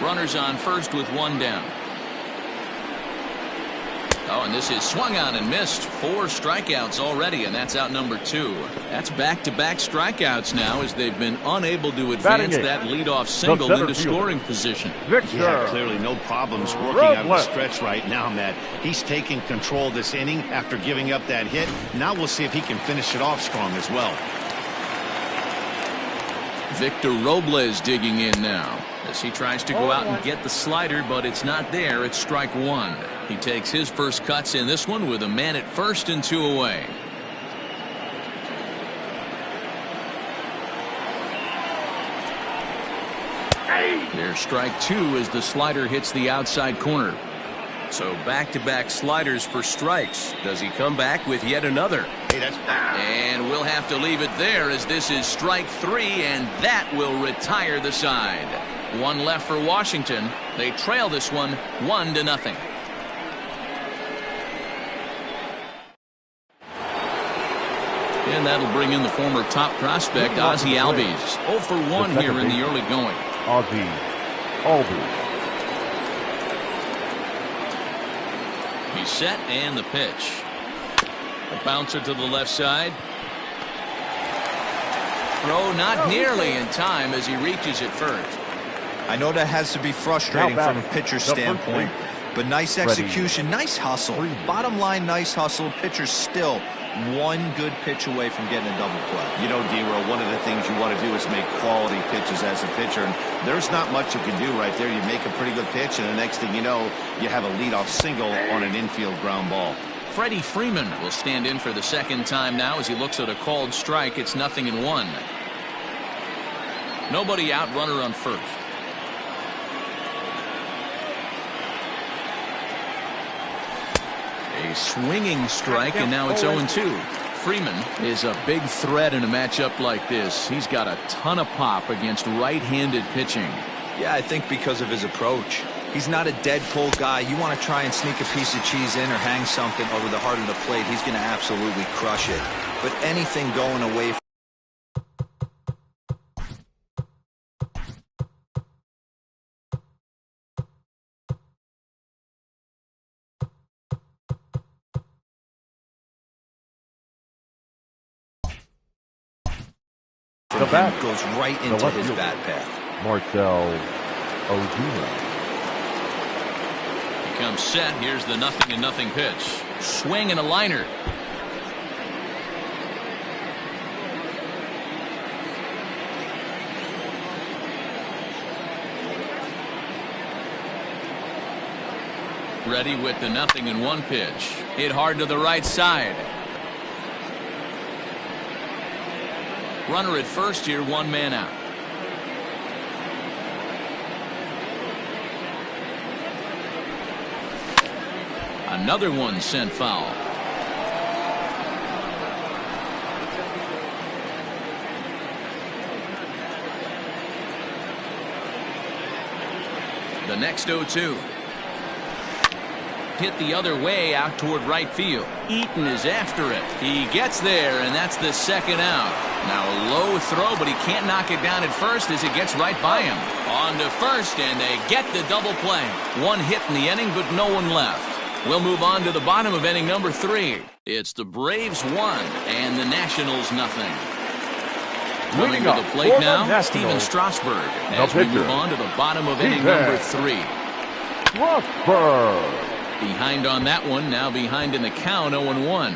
Runners on first with one down. Oh, and this is swung on and missed. 4 strikeouts already, and that's out number 2. That's back-to-back strikeouts now as they've been unable to advance that leadoff single into scoring position. Yeah, clearly no problems working out of the stretch right now, Matt. He's taking control of this inning after giving up that hit. Now we'll see if he can finish it off strong as well. Victor Robles digging in now as he tries to go out and get the slider, but it's not there. It's strike 1. He takes his first cuts in this one with a man at first and 2 away. There's strike 2 as the slider hits the outside corner. So back-to-back sliders for strikes. Does he come back with yet another? And we'll have to leave it there as this is strike 3, and that will retire the side. 1 left for Washington. They trail this one 1-0. And that'll bring in the former top prospect, Ozzie Albies. 0 for 1 here in the early going. Ozzie Albies. He's set, and the pitch. A bouncer to the left side. Throw not nearly in time as he reaches it first. I know that has to be frustrating from a pitcher's standpoint, but nice execution, nice hustle. Bottom line, nice hustle. Pitcher's still 1 good pitch away from getting a double play. You know, D-Row, one of the things you want to do is make quality pitches as a pitcher, and there's not much you can do right there. You make a pretty good pitch, and the next thing you know, you have a leadoff single on an infield ground ball. Freddie Freeman will stand in for the second time now as he looks at a called strike. It's 0-1. Nobody out, runner on first. A swinging strike, and now it's 0-2. Freeman is a big threat in a matchup like this. He's got a ton of pop against right-handed pitching. Yeah, I think because of his approach. He's not a dead pull guy. You want to try and sneak a piece of cheese in or hang something over the heart of the plate, he's going to absolutely crush it. But anything going away from him goes right into his bat path. Marcell Ozuna. Comes set. Here's the 0-0 pitch. Swing and a liner. Ready with the 0-1 pitch. Hit hard to the right side. Runner at first here, 1 man out. Another one sent foul. The next 0-2. Hit the other way out toward right field. Eaton is after it. He gets there, and that's the second out. Now a low throw, but he can't knock it down at first as it gets right by him. On to first, and they get the double play. 1 hit in the inning, but no one left. We'll move on to the bottom of inning number 3. It's the Braves 1 and the Nationals 0. Coming to the plate now, Steven Strasburg, as we move on to the bottom of inning number 3. Strasburg. Behind on that one, now behind in the count, 0-1.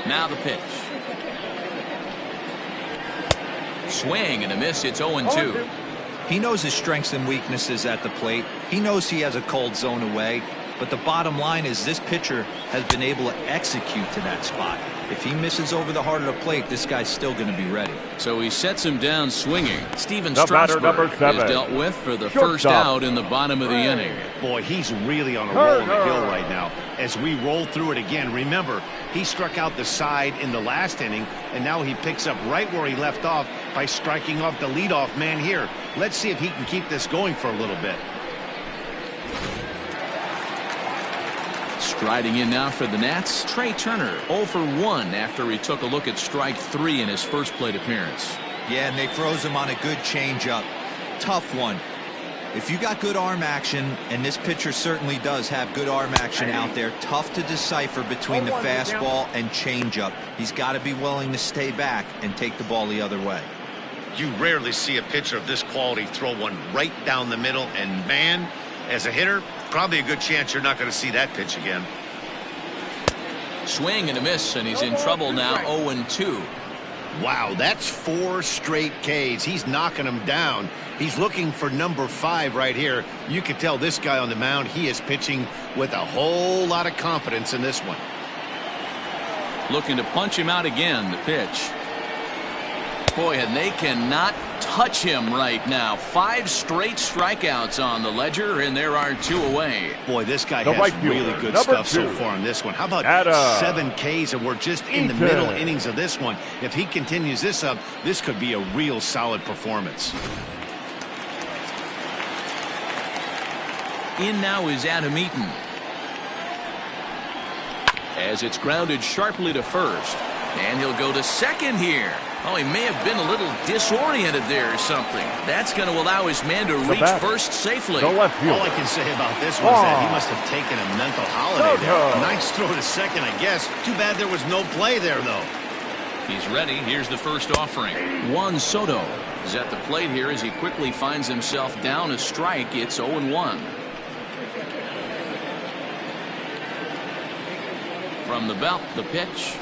Now the pitch. Swing and a miss, it's 0-2. He knows his strengths and weaknesses at the plate. He knows he has a cold zone away. But the bottom line is this pitcher has been able to execute to that spot. If he misses over the heart of the plate, this guy's still going to be ready. So he sets him down swinging. Steven Strasburg is dealt with for the first out in the bottom of the inning. Boy, he's really on a roll on the hill right now. As we roll through it again, remember, he struck out the side in the last inning, and now he picks up right where he left off by striking off the leadoff man here. Let's see if he can keep this going for a little bit. Striding in now for the Nats, Trey Turner, 0 for 1 after he took a look at strike 3 in his first plate appearance. Yeah, and they froze him on a good changeup. Tough one. If you got good arm action, and this pitcher certainly does have good arm action out there, tough to decipher between the fastball and changeup. He's got to be willing to stay back and take the ball the other way. You rarely see a pitcher of this quality throw one right down the middle, and man, as a hitter, probably a good chance you're not going to see that pitch again. Swing and a miss, and he's in trouble now. 0-2. Wow, that's 4 straight Ks. He's knocking them down. He's looking for number 5 right here. You can tell this guy on the mound, he is pitching with a whole lot of confidence in this one. Looking to punch him out again. The pitch. Boy, and they cannot touch him right now. 5 straight strikeouts on the ledger, and there are 2 away. Boy, this guy has really good stuff so far in this one. How about 7 Ks, and we're just in the middle innings of this one. If he continues this up, this could be a real solid performance. In now is Adam Eaton. As it's grounded sharply to first. And he'll go to second here. Oh, he may have been a little disoriented there or something. That's going to allow his man to reach first safely. All I can say about this was that he must have taken a mental holiday there. Nice throw to second, I guess. Too bad there was no play there, though. He's ready. Here's the first offering. Juan Soto is at the plate here as he quickly finds himself down a strike. It's 0-1. From the belt, the pitch.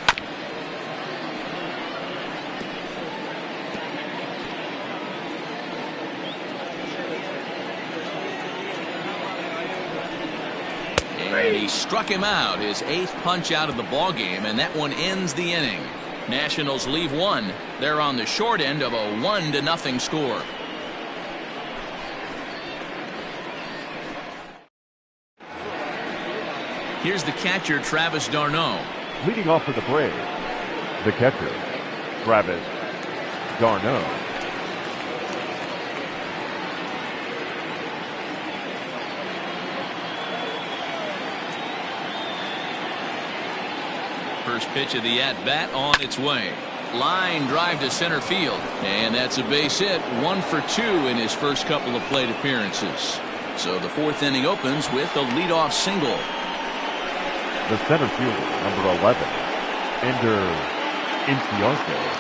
And he struck him out, his 8th punch out of the ball game, and that one ends the inning. Nationals leave 1. They're on the short end of a 1-0 score. Here's the catcher, Travis d'Arnaud. Leading off for the Braves, the catcher, Travis d'Arnaud. First pitch of the at-bat on its way. Line drive to center field. And that's a base hit. 1 for 2 in his first couple of plate appearances. So the 4th inning opens with a leadoff single. The center fielder, number 11, Ender Inciarte.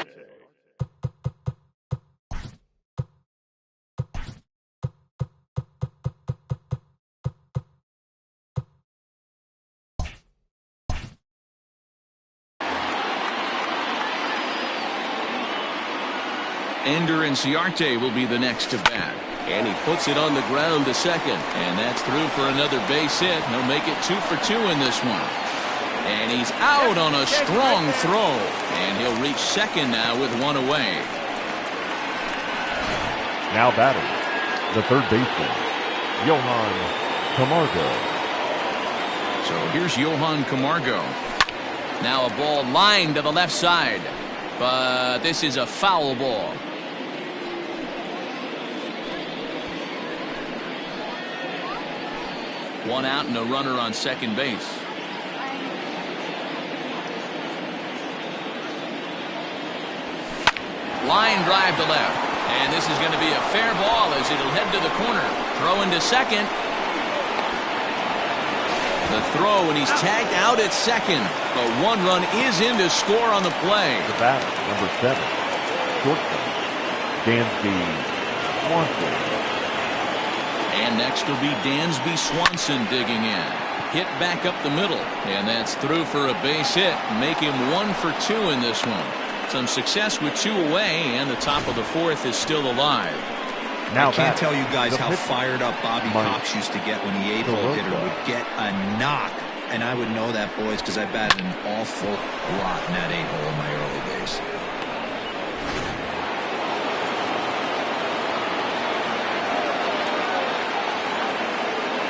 Ender Inciarte will be the next to bat. And he puts it on the ground to second. And that's through for another base hit. He'll make it 2 for 2 in this one. And he's out on a strong throw. And he'll reach second now with 1 away. Now batting, the third baseman, Johan Camargo. So here's Johan Camargo. Now a ball lined to the left side. But this is a foul ball. One out and a runner on second base. Line drive to left. And this is going to be a fair ball as it'll head to the corner. Throw into second. The throw, and he's tagged out at second. But 1 run is in to score on the play. The batter, number 7, shortstop, Dansby Swanson. And next will be Dansby Swanson digging in. Hit back up the middle. And that's through for a base hit. Make him 1 for 2 in this one. Some success with 2 away, and the top of the 4th is still alive. Now I can't tell you guys how fired up Bobby Cox used to get when the 8-hole hitter would get a knock. And I would know that, boys, because I batted an awful lot in that 8-hole in my early days.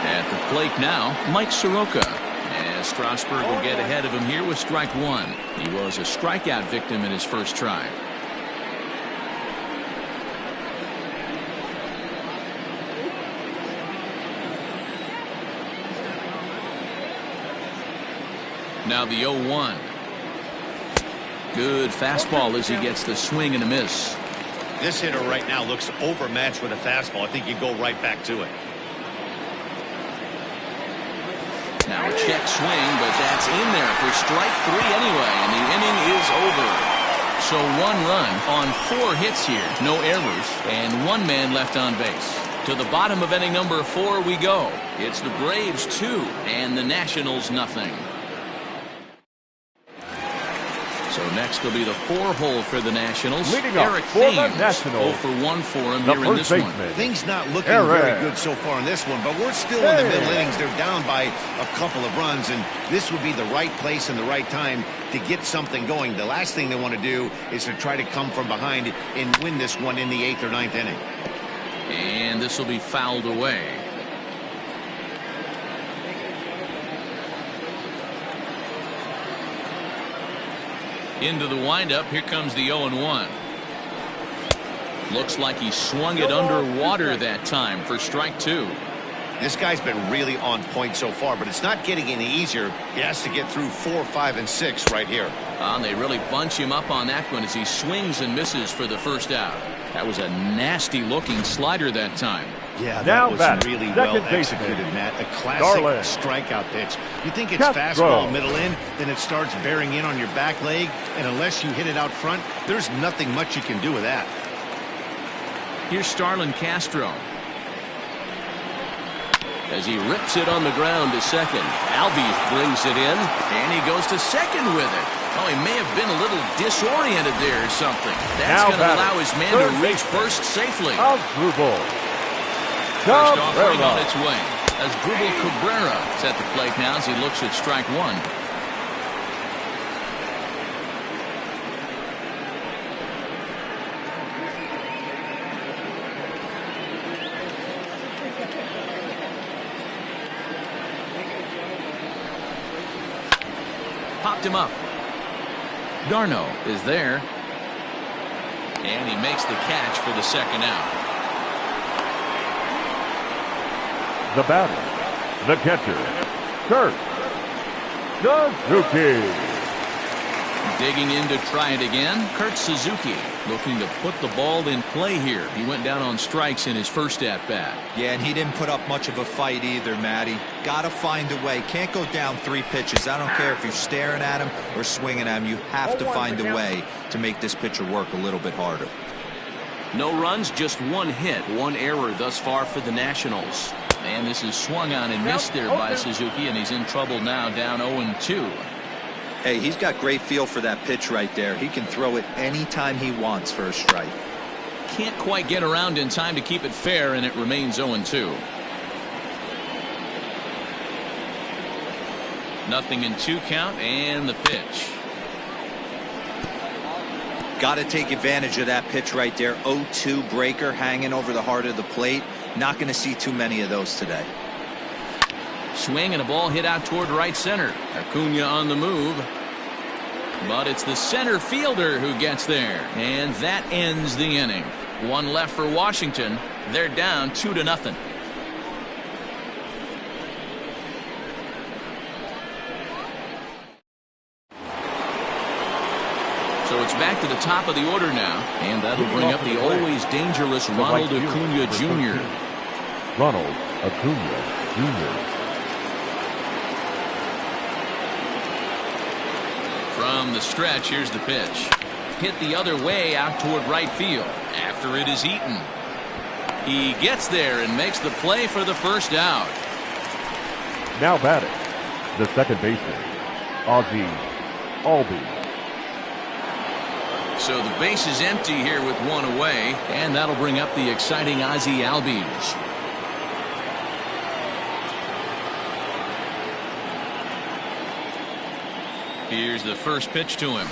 At the plate now, Mike Soroka. As Strasburg will get ahead of him here with strike 1. He was a strikeout victim in his first try. Now the 0-1. Good fastball as he gets the swing and a miss. This hitter right now looks overmatched with a fastball. I think you go right back to it. Now a check swing, but that's in there for strike 3 anyway, and the inning is over. So 1 run on 4 hits here, no errors, and 1 man left on base. To the bottom of inning number 4 we go. It's the Braves 2 and the Nationals nothing. So next will be the 4-hole for the Nationals. Leading Eric up for the Thames, Nationals, 0 for 1 for him the here in this first one. baseman, Things not looking Eric. very good so far in this one, but we're still in the middle innings. They're down by a couple of runs, and this would be the right place and the right time to get something going. The last thing they want to do is to try to come from behind and win this one in the 8th or 9th inning. And this will be fouled away. Into the windup, here comes the 0-1. Looks like he swung it underwater that time for strike 2. This guy's been really on point so far, but it's not getting any easier. He has to get through 4, 5, and 6 right here. And they really bunch him up on that one as he swings and misses for the first out. That was a nasty looking slider that time. Yeah, now that was really well executed, Matt. A classic strikeout pitch. You think it's fastball middle in, then it starts bearing in on your back leg, and unless you hit it out front, there's nothing much you can do with that. Here's Starlin Castro. As he rips it on the ground to second. Albies brings it in, and he goes to second with it. Oh, he may have been a little disoriented there or something. That's going to allow his man to reach first safely. First offering on its way. As Asdrubal Cabrera is at the plate now as he looks at strike 1. Popped him up. Darno is there. And he makes the catch for the second out. The batter, the catcher, Kurt Suzuki. Digging in to try it again. Kurt Suzuki looking to put the ball in play here. He went down on strikes in his first at-bat. Yeah, and he didn't put up much of a fight either, Matty. Got to find a way. Can't go down 3 pitches. I don't care if you're staring at him or swinging at him. You have to find a way to make this pitcher work a little bit harder. No runs, just 1 hit, 1 error thus far for the Nationals. And this is swung on and missed there by Suzuki, and he's in trouble now, down 0-2. Hey, he's got great feel for that pitch right there. He can throw it anytime he wants for a strike. Can't quite get around in time to keep it fair, and it remains 0-2. Nothing in 2 count, and the pitch. Got to take advantage of that pitch right there. 0-2 breaker hanging over the heart of the plate. Not going to see too many of those today. Swing and a ball hit out toward right center. Acuna on the move. But it's the center fielder who gets there. And that ends the inning. 1 left for Washington. They're down 2-0. So it's back to the top of the order now, and that'll bring up the always dangerous Ronald Acuna Jr. Ronald Acuna Jr. From the stretch, here's the pitch. Hit the other way out toward right field after it is eaten. He gets there and makes the play for the first out. Now batting, the second baseman, Ozzie Albies. So the base is empty here with 1 away, and that'll bring up the exciting Ozzie Albies. Here's the first pitch to him.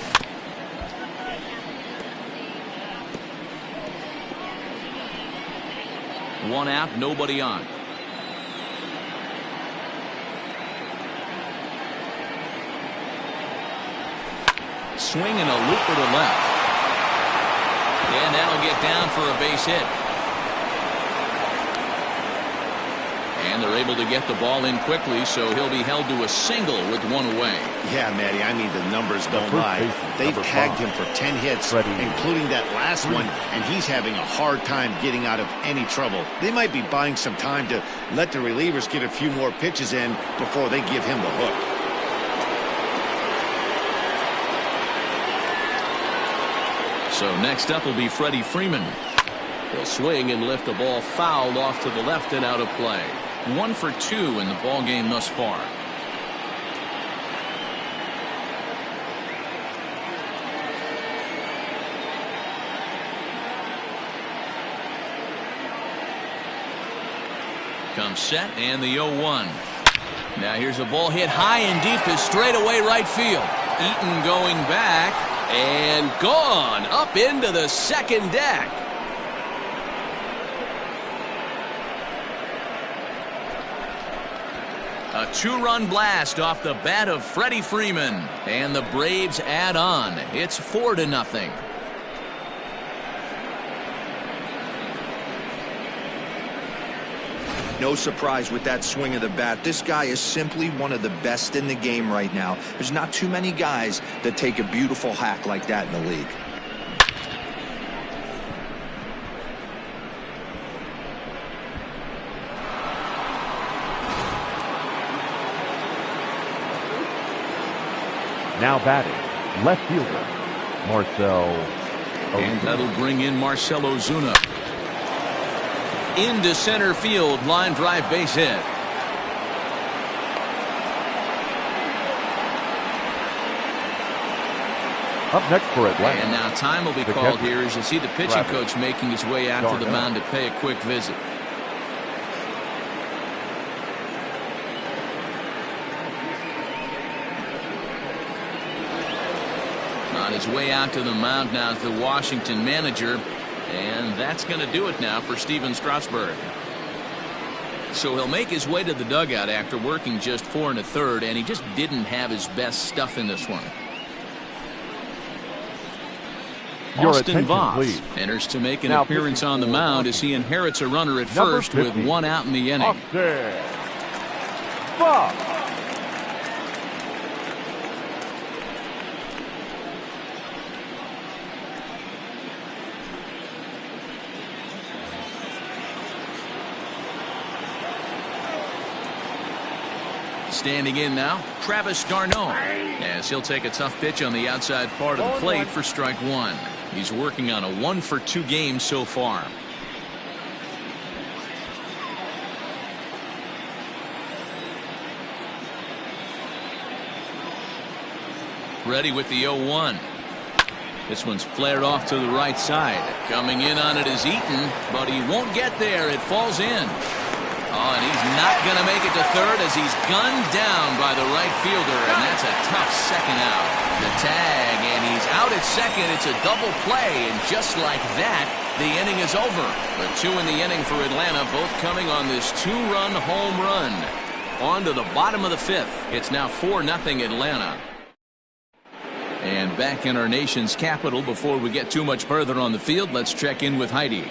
One out, nobody on. Swing and a looper to left. And that'll get down for a base hit. And they're able to get the ball in quickly, so he'll be held to a single with one away. Yeah, Matty, I mean, the numbers don't lie. They've tagged him for 10 hits, including that last one, and he's having a hard time getting out of any trouble. They might be buying some time to let the relievers get a few more pitches in before they give him the hook. So next up will be Freddie Freeman. He'll swing and lift the ball fouled off to the left and out of play. 1 for 2 in the ball game thus far. Comes set and the 0-1. Now here's a ball hit high and deep to straightaway right field. Eaton going back and gone up into the second deck. A 2-run blast off the bat of Freddie Freeman, and the Braves add on. It's 4-0. No surprise with that swing of the bat. This guy is simply one of the best in the game right now. There's not too many guys that take a beautiful hack like that in the league. Now batting, left fielder, Marcell Ozuna. And that'll bring in Marcell Ozuna. Into center field, line drive base hit. Up next for Atlanta. And now time will be called here as you see the pitching coach making his way out to the mound to pay a quick visit. On his way out to the mound now is the Washington manager, and that's going to do it now for Steven Strasburg. So he'll make his way to the dugout after working just 4 1/3, and he just didn't have his best stuff in this one. Austin Voth enters to make an appearance on the mound as he inherits a runner at first with 1 out in the inning. Standing in now, Travis d'Arnaud, as he'll take a tough pitch on the outside part of the plate for strike 1. He's working on a 1 for 2 game so far. Ready with the 0-1. This one's flared off to the right side. Coming in on it is Eaton, but he won't get there. It falls in. Oh, and he's not going to make it to third as he's gunned down by the right fielder, and that's a tough second out. The tag, and he's out at second. It's a double play, and just like that, the inning is over. The 2 in the inning for Atlanta, both coming on this 2-run home run. On to the bottom of the 5th. It's now 4-0 Atlanta. And back in our nation's capital, before we get too much further on the field, let's check in with Heidi.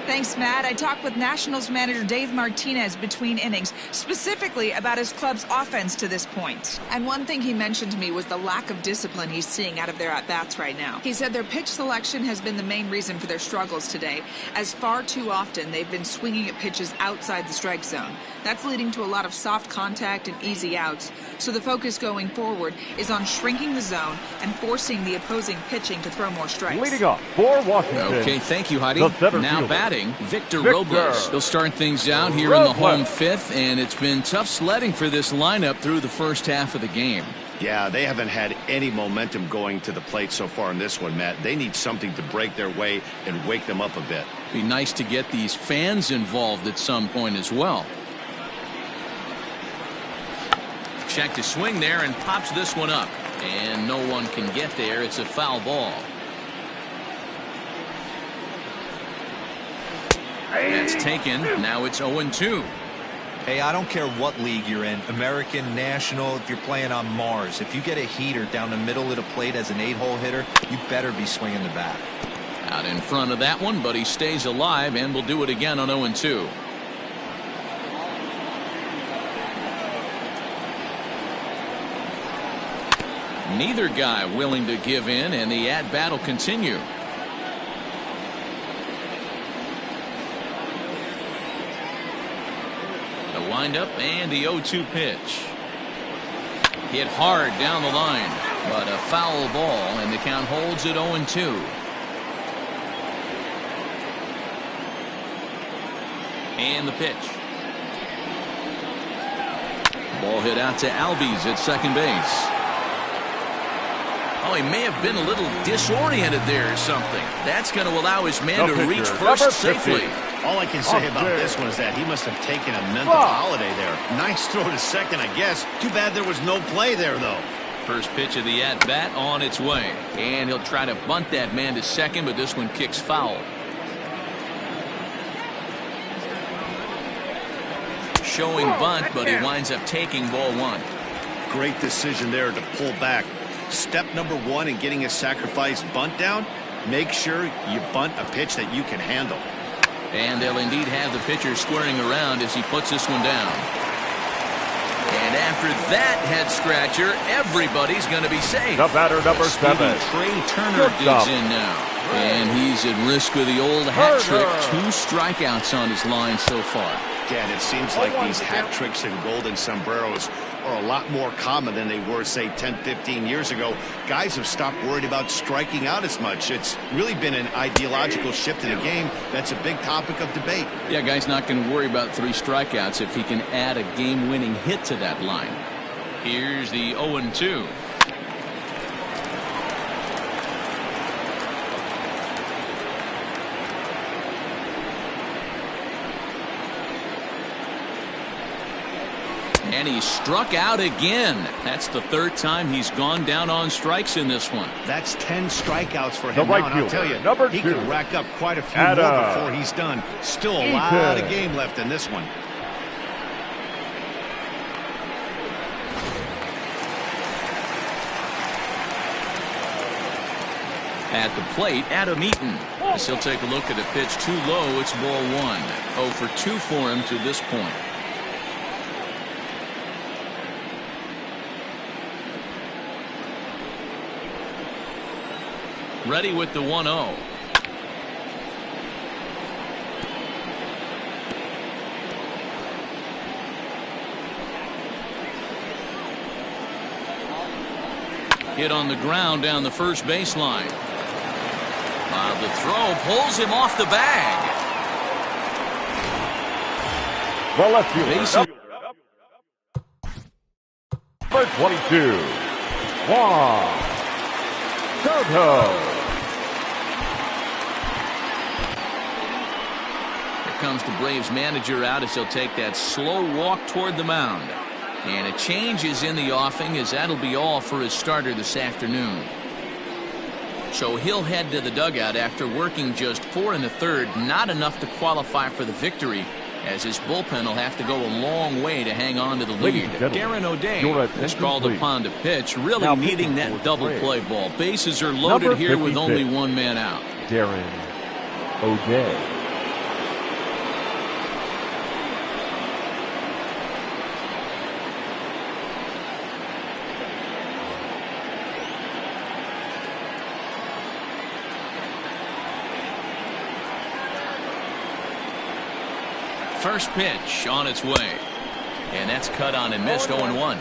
Thanks, Matt. I talked with Nationals manager Dave Martinez between innings, specifically about his club's offense to this point. And one thing he mentioned to me was the lack of discipline he's seeing out of their at-bats right now. He said their pitch selection has been the main reason for their struggles today, as far too often they've been swinging at pitches outside the strike zone. That's leading to a lot of soft contact and easy outs. So the focus going forward is on shrinking the zone and forcing the opposing pitching to throw more strikes. Leading up for Washington. Okay, thank you, Heidi. Now batting, Victor Robles. He'll start things out here in the home 5th, and it's been tough sledding for this lineup through the first half of the game. Yeah, they haven't had any momentum going to the plate so far in this one, Matt. They need something to break their way and wake them up a bit. Be nice to get these fans involved at some point as well. Check to swing there and pops this one up, and no one can get there. It's a foul ball. That's taken. Now it's 0-2. Hey, I don't care what league you're in, American, National, if you're playing on Mars. If you get a heater down the middle of the plate as an 8-hole hitter, you better be swinging the bat. Out in front of that one, but he stays alive and will do it again on 0-2. Neither guy willing to give in, and the at-bat will continue. The windup and the 0-2 pitch. Hit hard down the line, but a foul ball, and the count holds at 0-2. And the pitch. Ball hit out to Albies at second base. Oh, he may have been a little disoriented there or something. That's going to allow his man to reach first safely. All I can say about this one is that he must have taken a mental holiday there. Nice throw to second, I guess. Too bad there was no play there, though. First pitch of the at-bat on its way. And he'll try to bunt that man to second, but this one kicks foul. Showing bunt, but he winds up taking ball one. Great decision there to pull back. Step number one in getting a sacrifice bunt down, make sure you bunt a pitch that you can handle. And they'll indeed have the pitcher squaring around as he puts this one down. And after that head scratcher, everybody's going to be safe. The batter, number 7. Trey Turner digs in now. And he's at risk with the old hat trick. 2 strikeouts on his line so far. Again, it seems like these hat tricks and golden sombreros are a lot more common than they were, say, 10, 15 years ago. Guys have stopped worried about striking out as much. It's really been an ideological shift in the game. That's a big topic of debate. Yeah, guy's not going to worry about 3 strikeouts if he can add a game-winning hit to that line. Here's the 0-2. And he struck out again. That's the 3rd time he's gone down on strikes in this one. That's 10 strikeouts for him right now, and I'll tell you, number he 2. could rack up quite a few more before he's done. Still a lot of game left in this one. At the plate, Adam Eaton. As he'll take a look at a pitch too low, it's ball 1. 0 for 2 for him to this point. Ready with the 1-0. Hit on the ground down the first baseline. The throw pulls him off the bag. The left fielder, number 22, Juan Soto. Here comes the Braves manager out as he'll take that slow walk toward the mound. And a change is in the offing, as that'll be all for his starter this afternoon. So he'll head to the dugout after working just 4 1/3, not enough to qualify for the victory, as his bullpen will have to go a long way to hang on to the lead. Darren O'Day is called upon to pitch, really needing that double play ball. Bases are loaded here with only 1 man out. Darren O'Day. First pitch on its way. And that's cut on and missed. 0-1.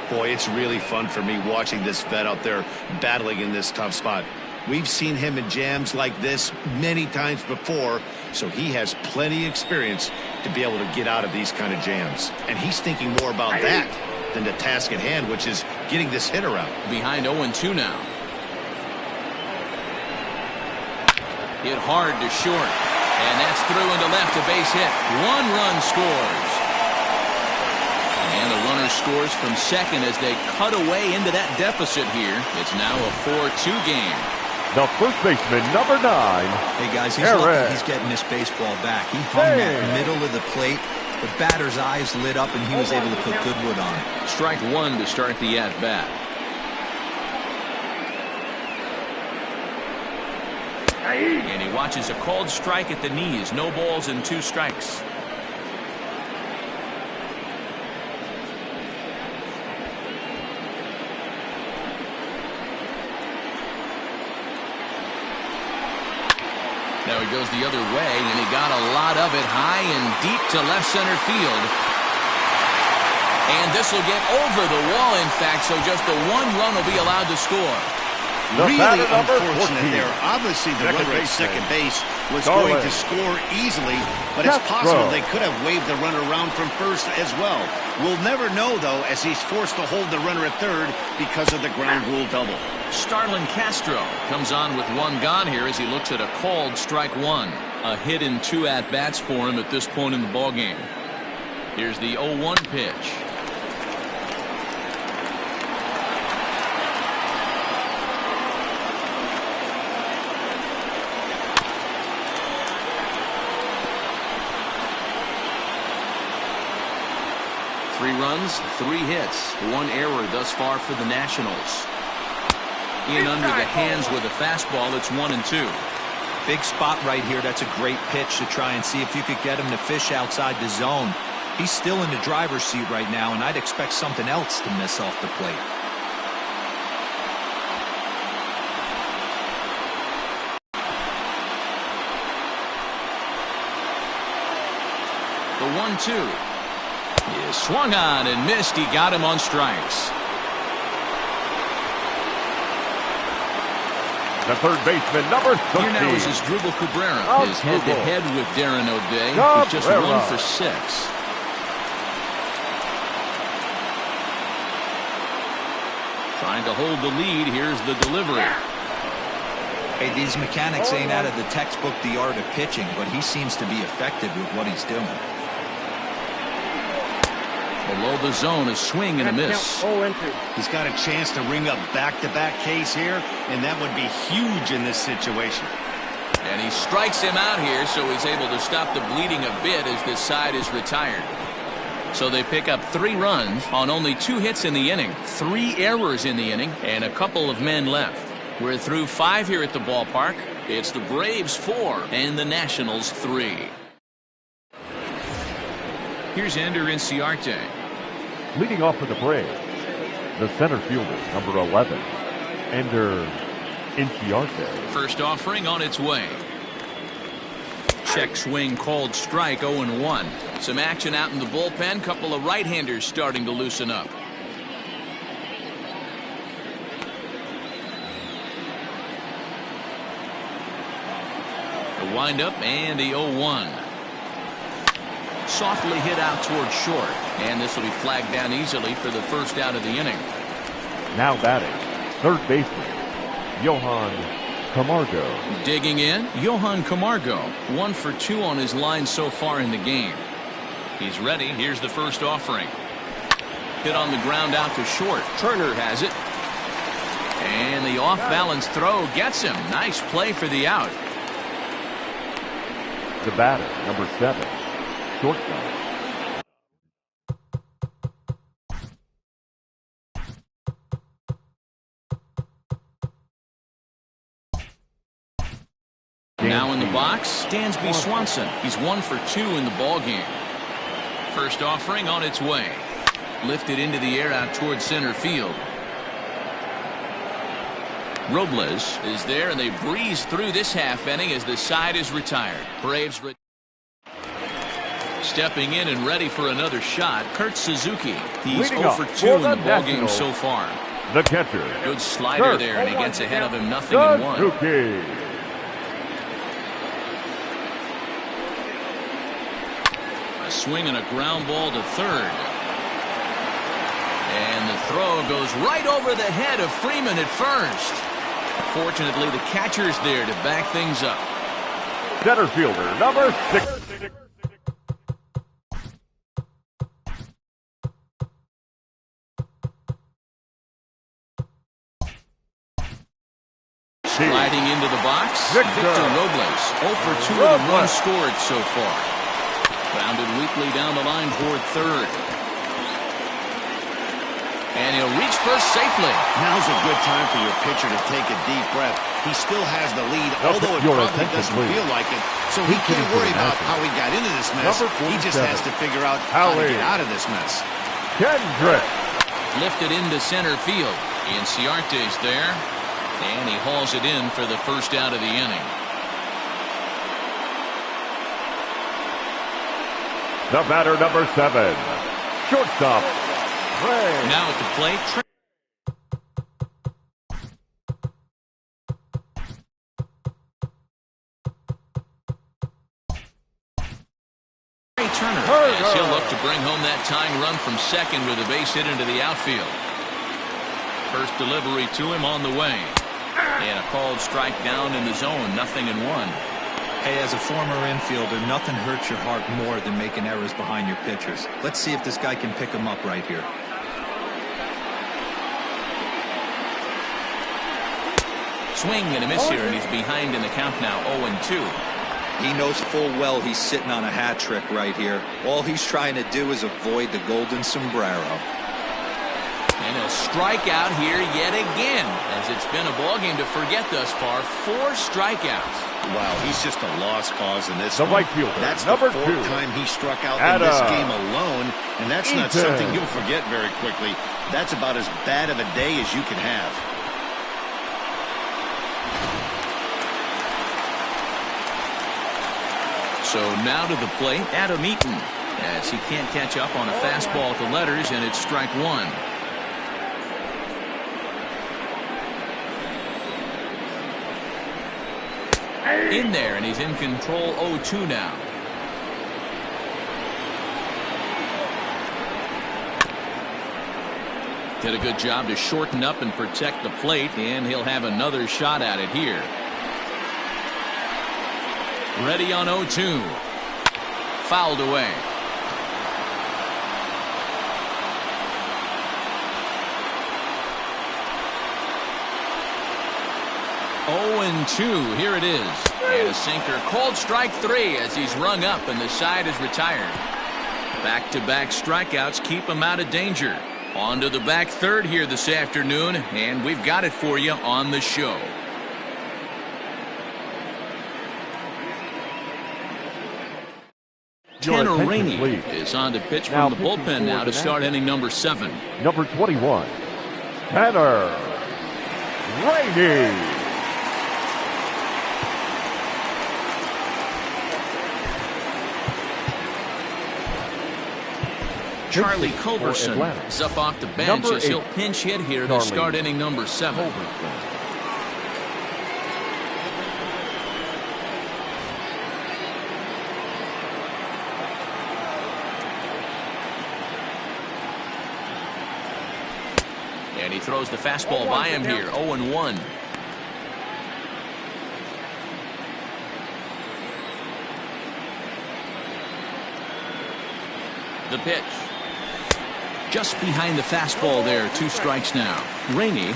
Boy, it's really fun for me watching this vet out there battling in this tough spot. We've seen him in jams like this many times before, so he has plenty of experience to be able to get out of these kind of jams. And he's thinking more about that than the task at hand, which is getting this hitter out. Behind 0-2 now. Hit hard to short. And that's through into left, a base hit. 1 run scores. And the runner scores from second as they cut away into that deficit here. It's now a 4-2 game. The first baseman, number 9. Hey, guys, he's lucky he's getting this baseball back. He hung that middle of the plate. The batter's eyes lit up, and he was able to put good wood on it. Strike 1 to start the at-bat. And he watches a called strike at the knees. No balls and 2 strikes. Now he goes the other way, and he got a lot of it high and deep to left center field. And this will get over the wall, in fact, so just the one run will be allowed to score. Really unfortunate there. Obviously, the runner at second base was going to score easily, but it's possible they could have waved the runner around from first as well. We'll never know, though, as he's forced to hold the runner at third because of the ground rule double. Starlin Castro comes on with one gone here as he looks at a called strike one. A hit in 2 at-bats for him at this point in the ballgame. Here's the 0-1 pitch. Three runs, 3 hits, 1 error thus far for the Nationals. In under the hands with a fastball, it's 1-2. Big spot right here. That's a great pitch to try and see if you could get him to fish outside the zone. He's still in the driver's seat right now, and I'd expect something else to miss off the plate. The 1-2. He swung on and missed. He got him on strikes. The third baseman, number 13. Here now is Asdrubal Cabrera. His head-to-head with Darren O'Day. He's just 1 for 6. Trying to hold the lead. Here's the delivery. Hey, these mechanics ain't out of the textbook The Art of Pitching, but he seems to be effective with what he's doing. Below the zone, a swing and a miss. He's got a chance to ring up back-to-back Ks here, and that would be huge in this situation. And he strikes him out here, so he's able to stop the bleeding a bit as this side is retired. So they pick up 3 runs on only 2 hits in the inning, 3 errors in the inning, and a couple of men left. We're through 5 here at the ballpark. It's the Braves 4 and the Nationals 3. Here's Ender Inciarte. Leading off for the Braves, the center fielder, number 11, Ender Inciarte. First offering on its way. Check swing called strike, 0-1. Some action out in the bullpen. Couple of right-handers starting to loosen up. The windup and the 0-1. Softly hit out towards short, and this will be flagged down easily for the first out of the inning. Now batting, third baseman, Johan Camargo. Digging in, Johan Camargo, 1 for 2 on his line so far in the game. He's ready. Here's the first offering. Hit on the ground out to short. Turner has it. And the off-balance throw gets him. Nice play for the out. The batter, number 7. Shortstop. Now in the box, Dansby Swanson. He's 1 for 2 in the ballgame. First offering on its way. Lifted into the air out towards center field. Robles is there, and they breeze through this half inning as the side is retired. Braves stepping in and ready for another shot, Kurt Suzuki. He's 0 for 2 in the ballgame so far. The catcher. Good slider there, and he gets ahead of him 0-1. Suzuki. A swing and a ground ball to third. And the throw goes right over the head of Freeman at first. Fortunately, the catcher's there to back things up. Center fielder, number 6. Sliding into the box, Victor Robles. 0 for 2 with 1 scored so far. Grounded weakly down the line toward third. And he'll reach first safely. Now's a good time for your pitcher to take a deep breath. He still has the lead, although it probably doesn't feel like it. So he can't worry about how he got into this mess. He just has to figure out how to get out of this mess. Kendrick. Lifted into center field. Inciarte's there. And he hauls it in for the first out of the inning. The batter, number 7, shortstop, Ray. Now at the plate, Turner, as he'll look to bring home that tying run from second with a base hit into the outfield. First delivery to him on the way. And a called strike down in the zone, 0-1. Hey, as a former infielder, nothing hurts your heart more than making errors behind your pitchers. Let's see if this guy can pick them up right here. Swing and a miss here, and he's behind in the count now, 0-2. He knows full well he's sitting on a hat trick right here. All he's trying to do is avoid the golden sombrero. And a strikeout here yet again, as it's been a ballgame to forget thus far. 4 strikeouts. Wow, he's just a lost cause in this The one. right fielder, That's number the 4th time he struck out Adam in this game alone, and that's not something you'll forget very quickly. That's about as bad of a day as you can have. So now to the plate, Adam Eaton, as he can't catch up on a fastball at the letters, and it's strike 1. In there, and he's in control, 0-2 now. Did a good job to shorten up and protect the plate, and he'll have another shot at it here. Ready on 0-2. Fouled away. Oh, and 2. Here it is. And a sinker. Called strike 3 as he's rung up and the side is retired. Back-to-back strikeouts keep him out of danger. On to the back third here this afternoon, and we've got it for you on the show. Tanner Rainey is on to pitch from the bullpen now to start inning number 7. Number 21, Tanner Rainey. Charlie Culverson is up off the bench as he'll pinch hit here to start inning number 7. And he throws the fastball by him here, 0-1. The pitch. Just behind the fastball there, 2 strikes now. Rainey,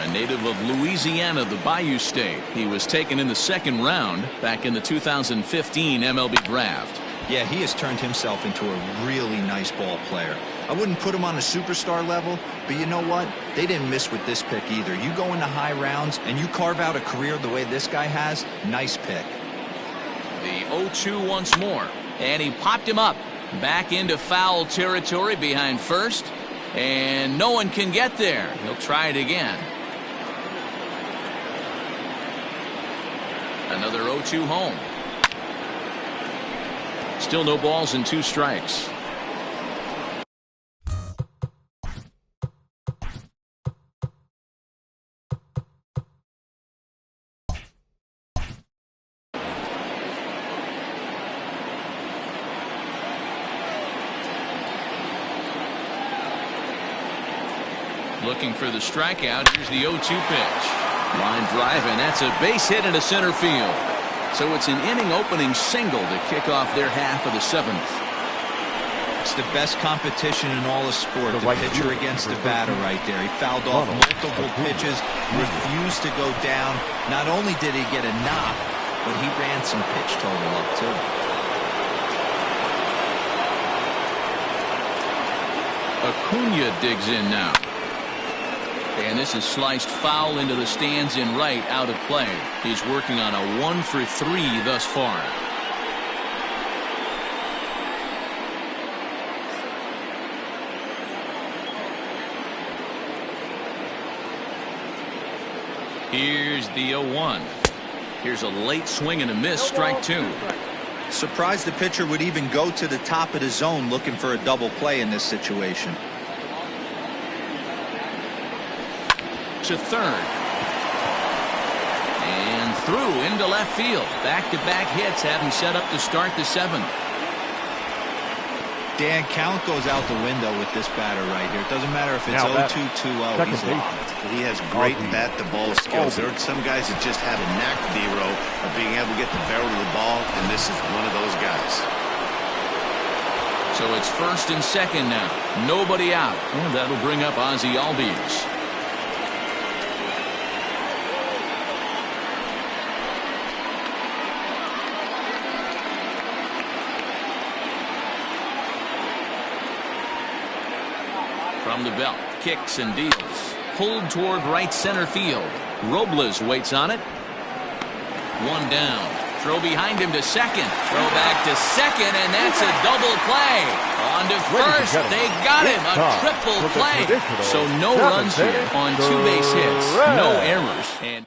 a native of Louisiana, the Bayou State. He was taken in the 2nd round back in the 2015 MLB draft. Yeah, he has turned himself into a really nice ball player. I wouldn't put him on a superstar level, but you know what? They didn't miss with this pick either. You go into high rounds and you carve out a career the way this guy has, nice pick. The 0-2 once more, and he popped him up. Back into foul territory behind first, and no one can get there. He'll try it again. Another 0-2 home. Still no balls and 2 strikes. Looking for the strikeout. Here's the 0-2 pitch. Line drive, and that's a base hit into center field. So it's an inning-opening single to kick off their half of the 7th. It's the best competition in all of sport. The pitcher against the batter right there. He fouled off multiple pitches, refused to go down. Not only did he get a knock, but he ran some pitch total up too. Acuna digs in now. And this is sliced foul into the stands in right, out of play. He's working on a 1 for 3 thus far. Here's the 0-1. Here's a late swing and a miss, strike 2. Surprised the pitcher would even go to the top of the zone looking for a double play in this situation. To third. And through into left field. Back-to-back hits have him set up to start the seventh. Dan, count goes out the window with this batter right here. It doesn't matter if it's 0-2, 2-0. He's locked. He has great bat-to-ball skills. There are some guys that just have a knack, D-Row, of being able to get the barrel of the ball, and this is one of those guys. So it's first and second now. Nobody out. And that'll bring up Ozzie Albies. From the belt, kicks and deals. Pulled toward right center field. Robles waits on it. One down. Throw behind him to second. Throw back to second, and that's a double play. On to first. They got him. A triple play. So no runs here on 2 base hits. No errors. And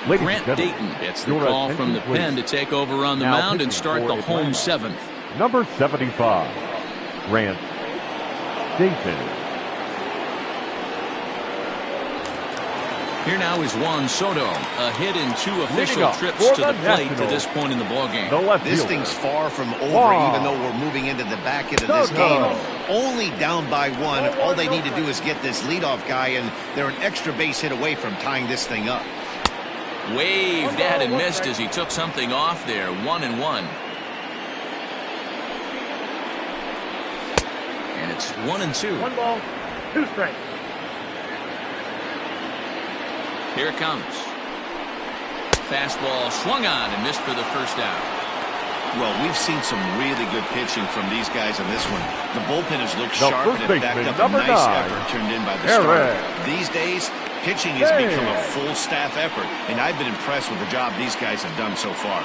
Grant Dayton gets the call from the pen to take over on the mound and start the home seventh. Number 75, Grant Dayton. Here now is Juan Soto. A hit in 2 official trips to the plate to this point in the ballgame. This thing's far from over, even though we're moving into the back end of this game. Only down by 1. All they need to do is get this leadoff guy, and they're an extra base hit away from tying this thing up. Waved at and missed as he took something off there. 1-1. And it's 1-2. 1 ball, 2 strikes. Here it comes. Fastball swung on and missed for the first out. Well, we've seen some really good pitching from these guys in this one. The bullpen has looked sharp and it backed up a nice effort turned in by the starter. These days, pitching has become a full staff effort, and I've been impressed with the job these guys have done so far.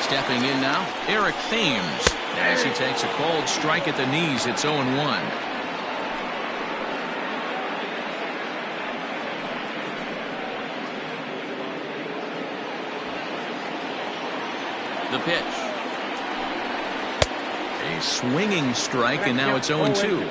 Stepping in now, Eric Thames. As he takes a cold strike at the knees, it's 0-1. The pitch. A swinging strike, and now it's 0-2.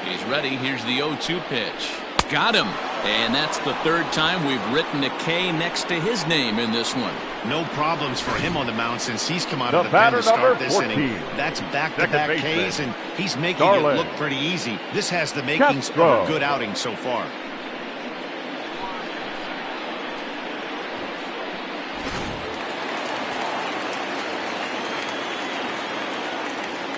He's ready. Here's the 0-2 pitch. Got him. And that's the 3rd time we've written a K next to his name in this one. No problems for him on the mound since he's come out of the pen to start this inning. That's back-to-back Ks, and he's making it look pretty easy. This has the makings of a good outing so far.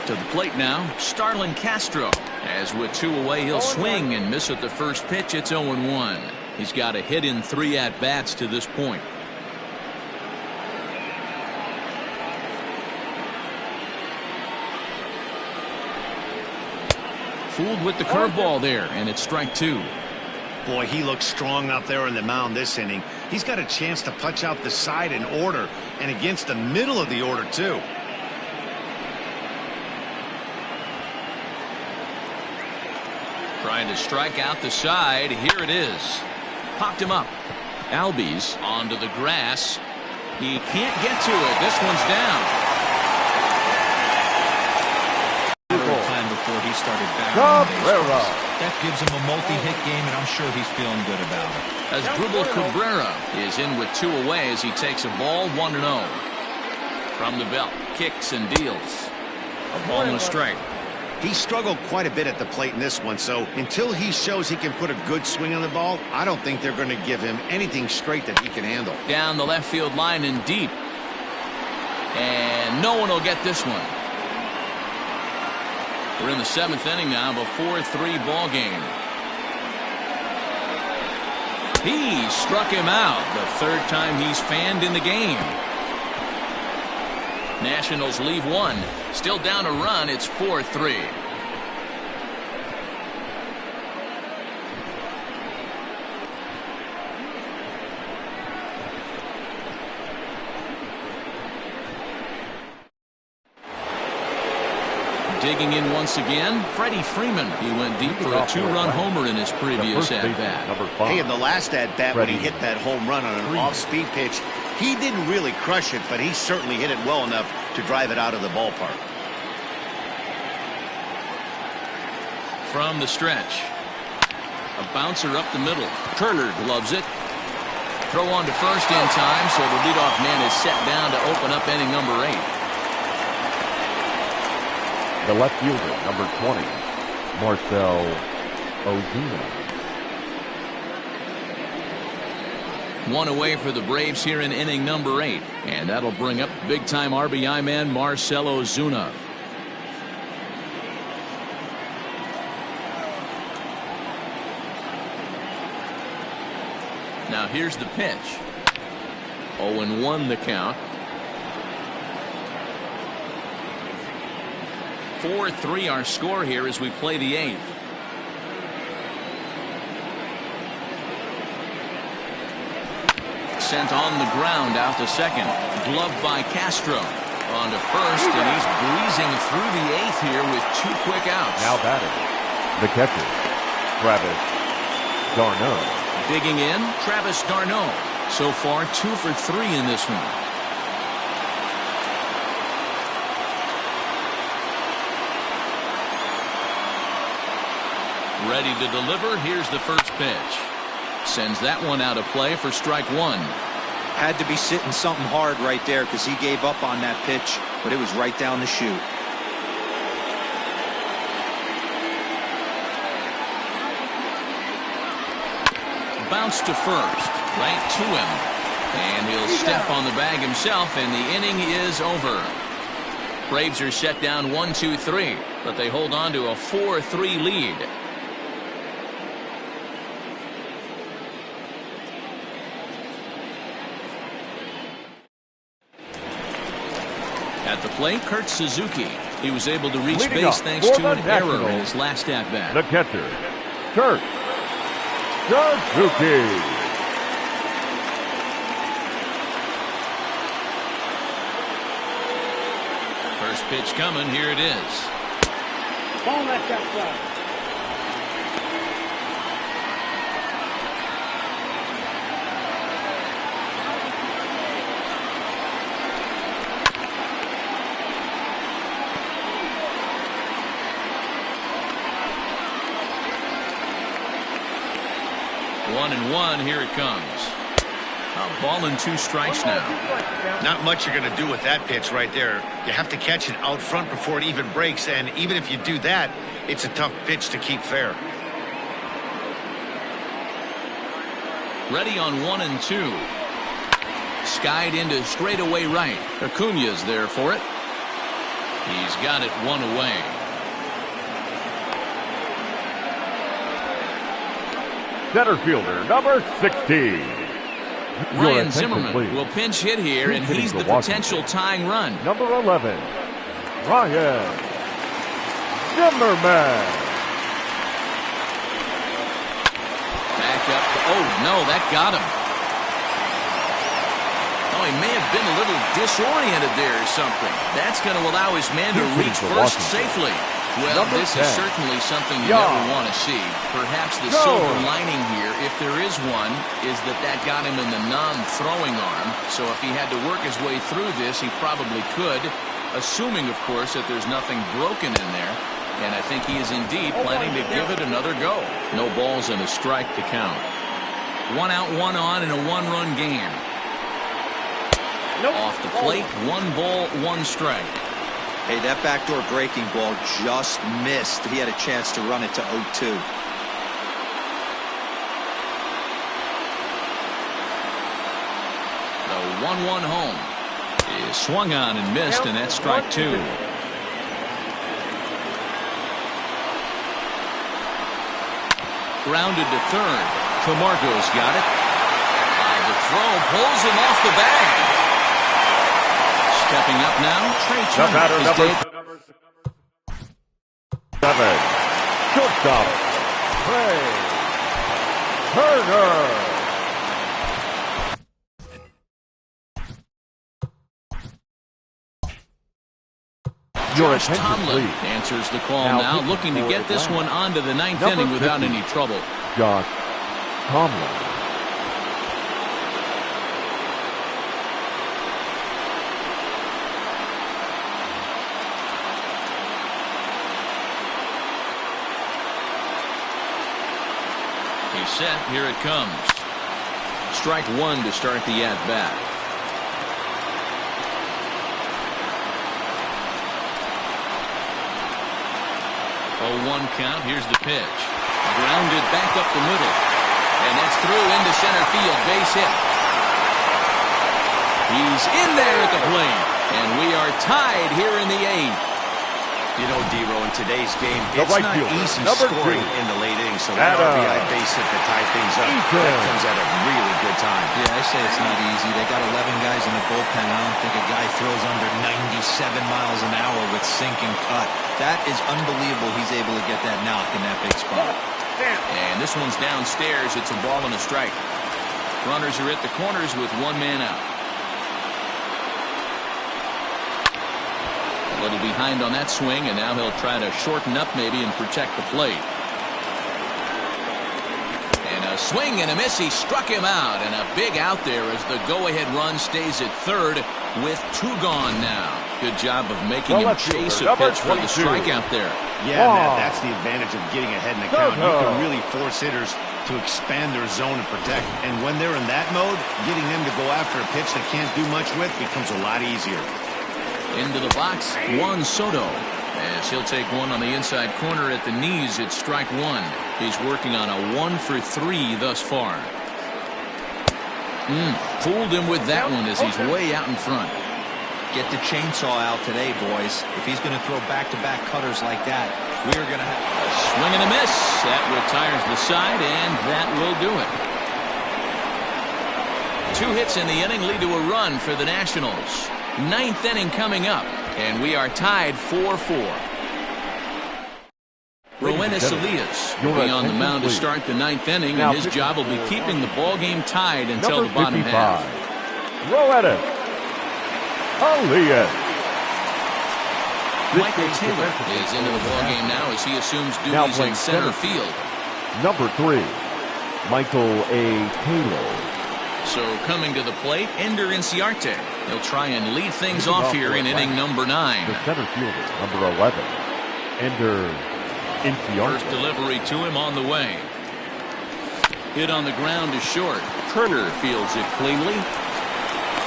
To the plate now, Starlin Castro. As with 2 away, he'll swing and miss at the first pitch. It's 0-1. He's got a hit in 3 at-bats to this point. Fooled with the curveball there, and it's strike 2. Boy, he looks strong out there on the mound this inning. He's got a chance to punch out the side in order, and against the middle of the order, too. Trying to strike out the side. Here it is. Popped him up. Albies onto the grass. He can't get to it. This one's down. Time before he started batting. That gives him a multi-hit game, and I'm sure he's feeling good about it. As Dribble Cabrera is in with 2 away as he takes a ball 1-0. From the belt, kicks and deals. A ball and a strike. He struggled quite a bit at the plate in this one, so until he shows he can put a good swing on the ball, I don't think they're going to give him anything straight that he can handle. Down the left field line and deep. And no one will get this one. We're in the 7th inning now of a 4-3 ball game. He struck him out, the 3rd time he's fanned in the game. Nationals leave 1. Still down a run. It's 4-3. Digging in once again, Freddie Freeman. He went deep for a two-run homer in his previous at-bat. Hey, in the last at-bat when he hit that home run on an off-speed pitch, he didn't really crush it, but he certainly hit it well enough to drive it out of the ballpark. From the stretch, a bouncer up the middle. Turner gloves it. Throw on to first in time, so the leadoff man is set down to open up inning number 8. The left fielder, number 20, Marcell Ozuna. One away for the Braves here in inning number 8. And that'll bring up big-time RBI man Marcell Ozuna. Now here's the pitch. 0-1 the count. 4-3 our score here as we play the 8th. Sent on the ground out to second. Gloved by Castro. On to first, and he's breezing through the 8th here with 2 quick outs. Now batting, the catcher, Travis d'Arnaud. Digging in, Travis d'Arnaud. So far, 2 for 3 in this one. Ready to deliver. Here's the first pitch. Sends that one out of play for strike 1. Had to be sitting something hard right there because he gave up on that pitch, but it was right down the chute. Bounce to first, right to him. And he'll step on the bag himself, and the inning is over. Braves are set down 1-2-3, but they hold on to a 4-3 lead. At the plate, Kurt Suzuki. He was able to reach base thanks to an error in his last at-bat. The catcher, Kurt Suzuki. First pitch coming. Here it is. Ball left outside. 1-1. Here it comes. A ball and 2 strikes now. Not much you're going to do with that pitch right there. You have to catch it out front before it even breaks, and even if you do that, it's a tough pitch to keep fair. Ready on 1 and 2. Skied into straightaway right. Acuña's there for it. He's got it 1 away. Center fielder, number 16. Ryan Zimmerman will pinch hit here, and he's the potential tying run. Number 11, Ryan Zimmerman. Back up. Oh, no, that got him. Oh, he may have been a little disoriented there or something. That's going to allow his man to reach first safely. Well, this is certainly something you never want to see. Perhaps the silver lining here, if there is one, is that got him in the non-throwing arm. So if he had to work his way through this, he probably could, assuming, of course, that there's nothing broken in there. And I think he is indeed planning to give it another go. No balls and a strike to count. 1 out, 1 on in a 1-run game. Off the plate, 1 ball, 1 strike. Hey, that backdoor breaking ball just missed. He had a chance to run it to 0-2. The 1-1 home is swung on and missed, and that's strike 2. Grounded to third. Camargo's got it. The throw pulls him off the bag. Stepping up now, Trey Turner. Number 7, shortstop, Trey Turner. Josh Tomlin answers the call now looking to get this one onto the ninth inning without any trouble. Josh Tomlin. He's set. Here it comes. Strike one to start the at-bat. 0-1 count. Here's the pitch. Grounded back up the middle. And that's through into center field. Base hit. He's in there at the plate. And we are tied here in the eighth. You know, D-Row, in today's game, it's not easy scoring in the late innings, so that RBI base hit to tie things up, that comes at a really good time. Yeah, I say it's not easy. They got 11 guys in the bullpen. I don't think a guy throws under 97 miles an hour with sink and cut. That is unbelievable he's able to get that knock in that big spot. And this one's downstairs. It's a ball and a strike. Runners are at the corners with one man out. A little behind on that swing, and now he'll try to shorten up maybe and protect the plate. And a swing and a miss. He struck him out, and a big out there as the go-ahead run stays at third with two gone now. Good job of making him chase a pitch for the strikeout there. Yeah, Matt, that's the advantage of getting ahead in the count. You can really force hitters to expand their zone and protect. And when they're in that mode, getting them to go after a pitch they can't do much with becomes a lot easier. Into the box, Juan Soto. As he'll take one on the inside corner at the knees, it's strike one. He's working on a 1-for-3 thus far. Fooled him with that one as he's way out in front. Get the chainsaw out today, boys. If he's going to throw back-to-back cutters like that, we're going to have a swing and a miss. That retires the side, and that will do it. 2 hits in the inning lead to a run for the Nationals. Ninth inning coming up, and we are tied 4-4. Roenis Elias will be on the mound to start the ninth inning, and his job will be keeping the ball game tied until the bottom half. Roenis Elias. Michael Taylor is into the ball game now as he assumes duties in center field. Number 3, Michael A. Taylor. So coming to the plate, Ender Inciarte. He'll try and lead things off here in inning number 9. The center fielder, number 11, Ender Inciarte. First delivery to him on the way. Hit on the ground to short. Turner fields it cleanly.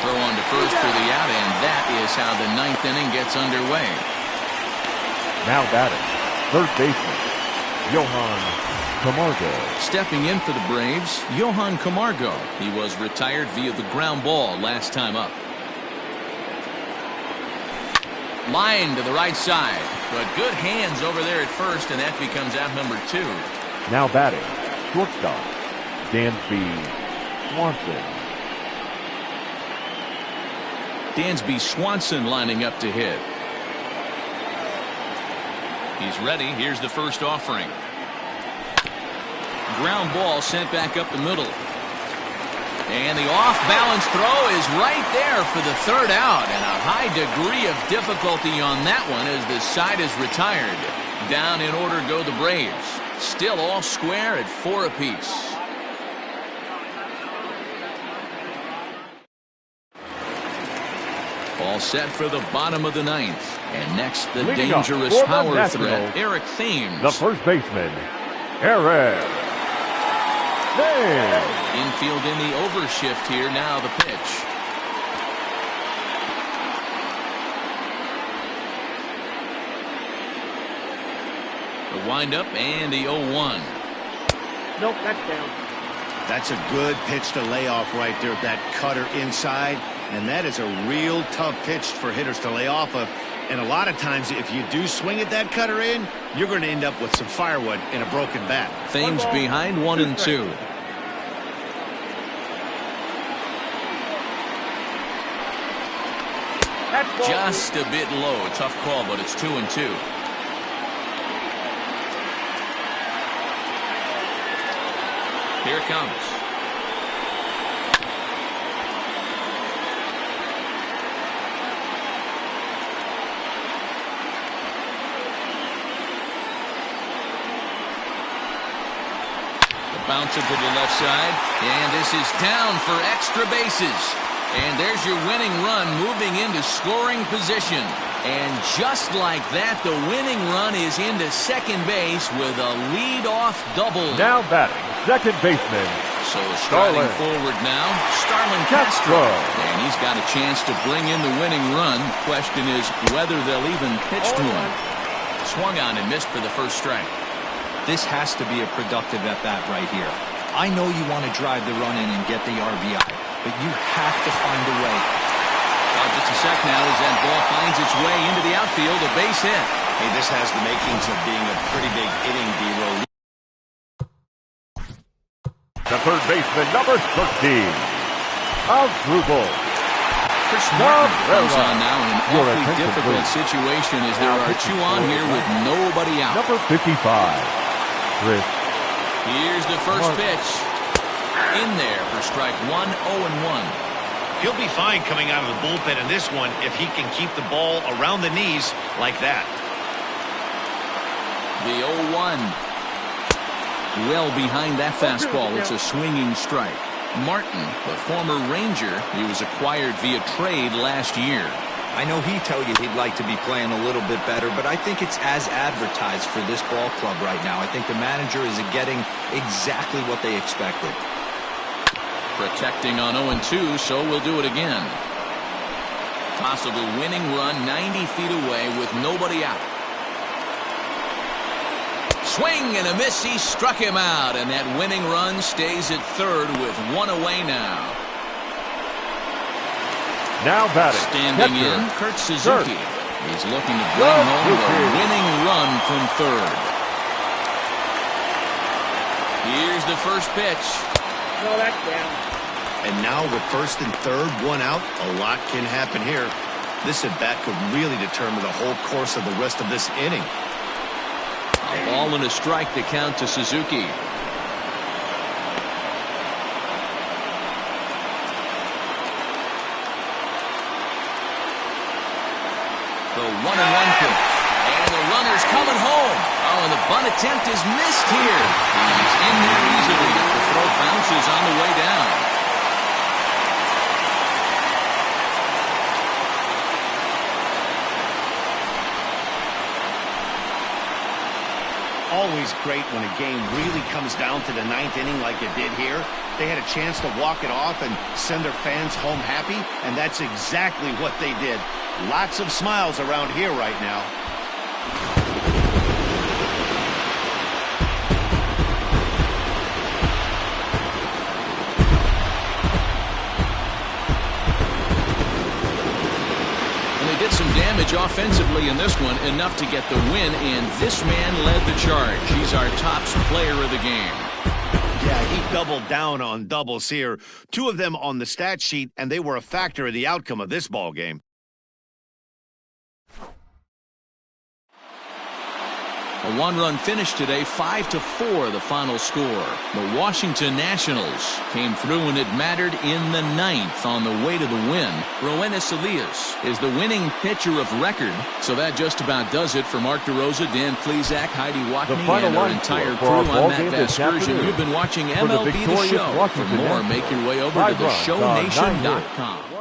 Throw on to first for the out, and that is how the ninth inning gets underway. Now batting, third baseman, Johan Camargo. Stepping in for the Braves, Johan Camargo. He was retired via the ground ball last time up. Line to the right side, but good hands over there at first, and that becomes out number 2. Now batting, shortstop, Dansby Swanson. Dansby Swanson lining up to hit. He's ready. Here's the first offering. Ground ball sent back up the middle. And the off-balance throw is right there for the third out. And a high degree of difficulty on that one as the side is retired. Down in order go the Braves. Still all square at 4 apiece. All set for the bottom of the ninth. And next, the dangerous power threat, Eric Thames. The first baseman, Eric Thames. Infield in the overshift here. Now the pitch. The windup and the 0-1. Nope, that's down. That's a good pitch to lay off right there. That cutter inside. And that is a real tough pitch for hitters to lay off of. And a lot of times, if you do swing at that cutter in, you're going to end up with some firewood and a broken bat. Thames behind 1 and 2. Just a bit low. Tough call, but it's 2 and 2. Here it comes. Bounce it to the left side. And this is down for extra bases. And there's your winning run moving into scoring position. And just like that, the winning run is into second base with a lead-off double. Now batting, second baseman. So striding forward now, Starlin Castro. And he's got a chance to bring in the winning run. Question is whether they'll even pitch to him. Swung on and missed for the first strike. This has to be a productive at-bat right here. I know you want to drive the run in and get the RBI, but you have to find a way. Well, just a sec now as that ball finds its way into the outfield, a base hit. Hey, this has the makings of being a pretty big inning, D-Roll. The third baseman, number 13, Asdrubal. Chris Martin comes on now in an awfully difficult situation as there are two on here with nobody out. Number 55, Chris. Here's the first pitch. In there for strike 1, 0-1. He'll be fine coming out of the bullpen in this one if he can keep the ball around the knees like that. The 0-1. Well behind that fastball. It's a swinging strike. Martin, the former Ranger, he was acquired via trade last year. I know he'd tell you he'd like to be playing a little bit better, but I think it's as advertised for this ball club right now. I think the manager is getting exactly what they expected. Protecting on 0-2, so we'll do it again. Possible winning run 90 feet away with nobody out. Swing and a miss. He struck him out, and that winning run stays at third with one away now. Now batting, standing in, Kurt Suzuki. He's looking to bring home the winning run from third. Here's the first pitch. No, that's down. And now with first and third, one out, a lot can happen here. This at-bat could really determine the whole course of the rest of this inning. A ball and a strike to count to Suzuki. The 1-1 pitch. And the runner's coming home. Oh, and the bunt attempt is missed here. He's in there easily as the throw bounces on the way down. Always great when a game really comes down to the ninth inning like it did here. They had a chance to walk it off and send their fans home happy, and that's exactly what they did. Lots of smiles around here right now. Did some damage offensively in this one, enough to get the win, and this man led the charge. He's our top player of the game. Yeah, he doubled down on doubles here. Two of them on the stat sheet, and they were a factor in the outcome of this ball game. A one-run finish today, 5-4 the final score. The Washington Nationals came through and it mattered in the ninth on the way to the win. Roenis Elias is the winning pitcher of record. So that just about does it for Mark DeRosa, Dan Plesac, Heidi Watney, and our entire crew. I'm Matt Vasgersian. You've been watching MLB The Show. For more, make your way over to theshowNation.com.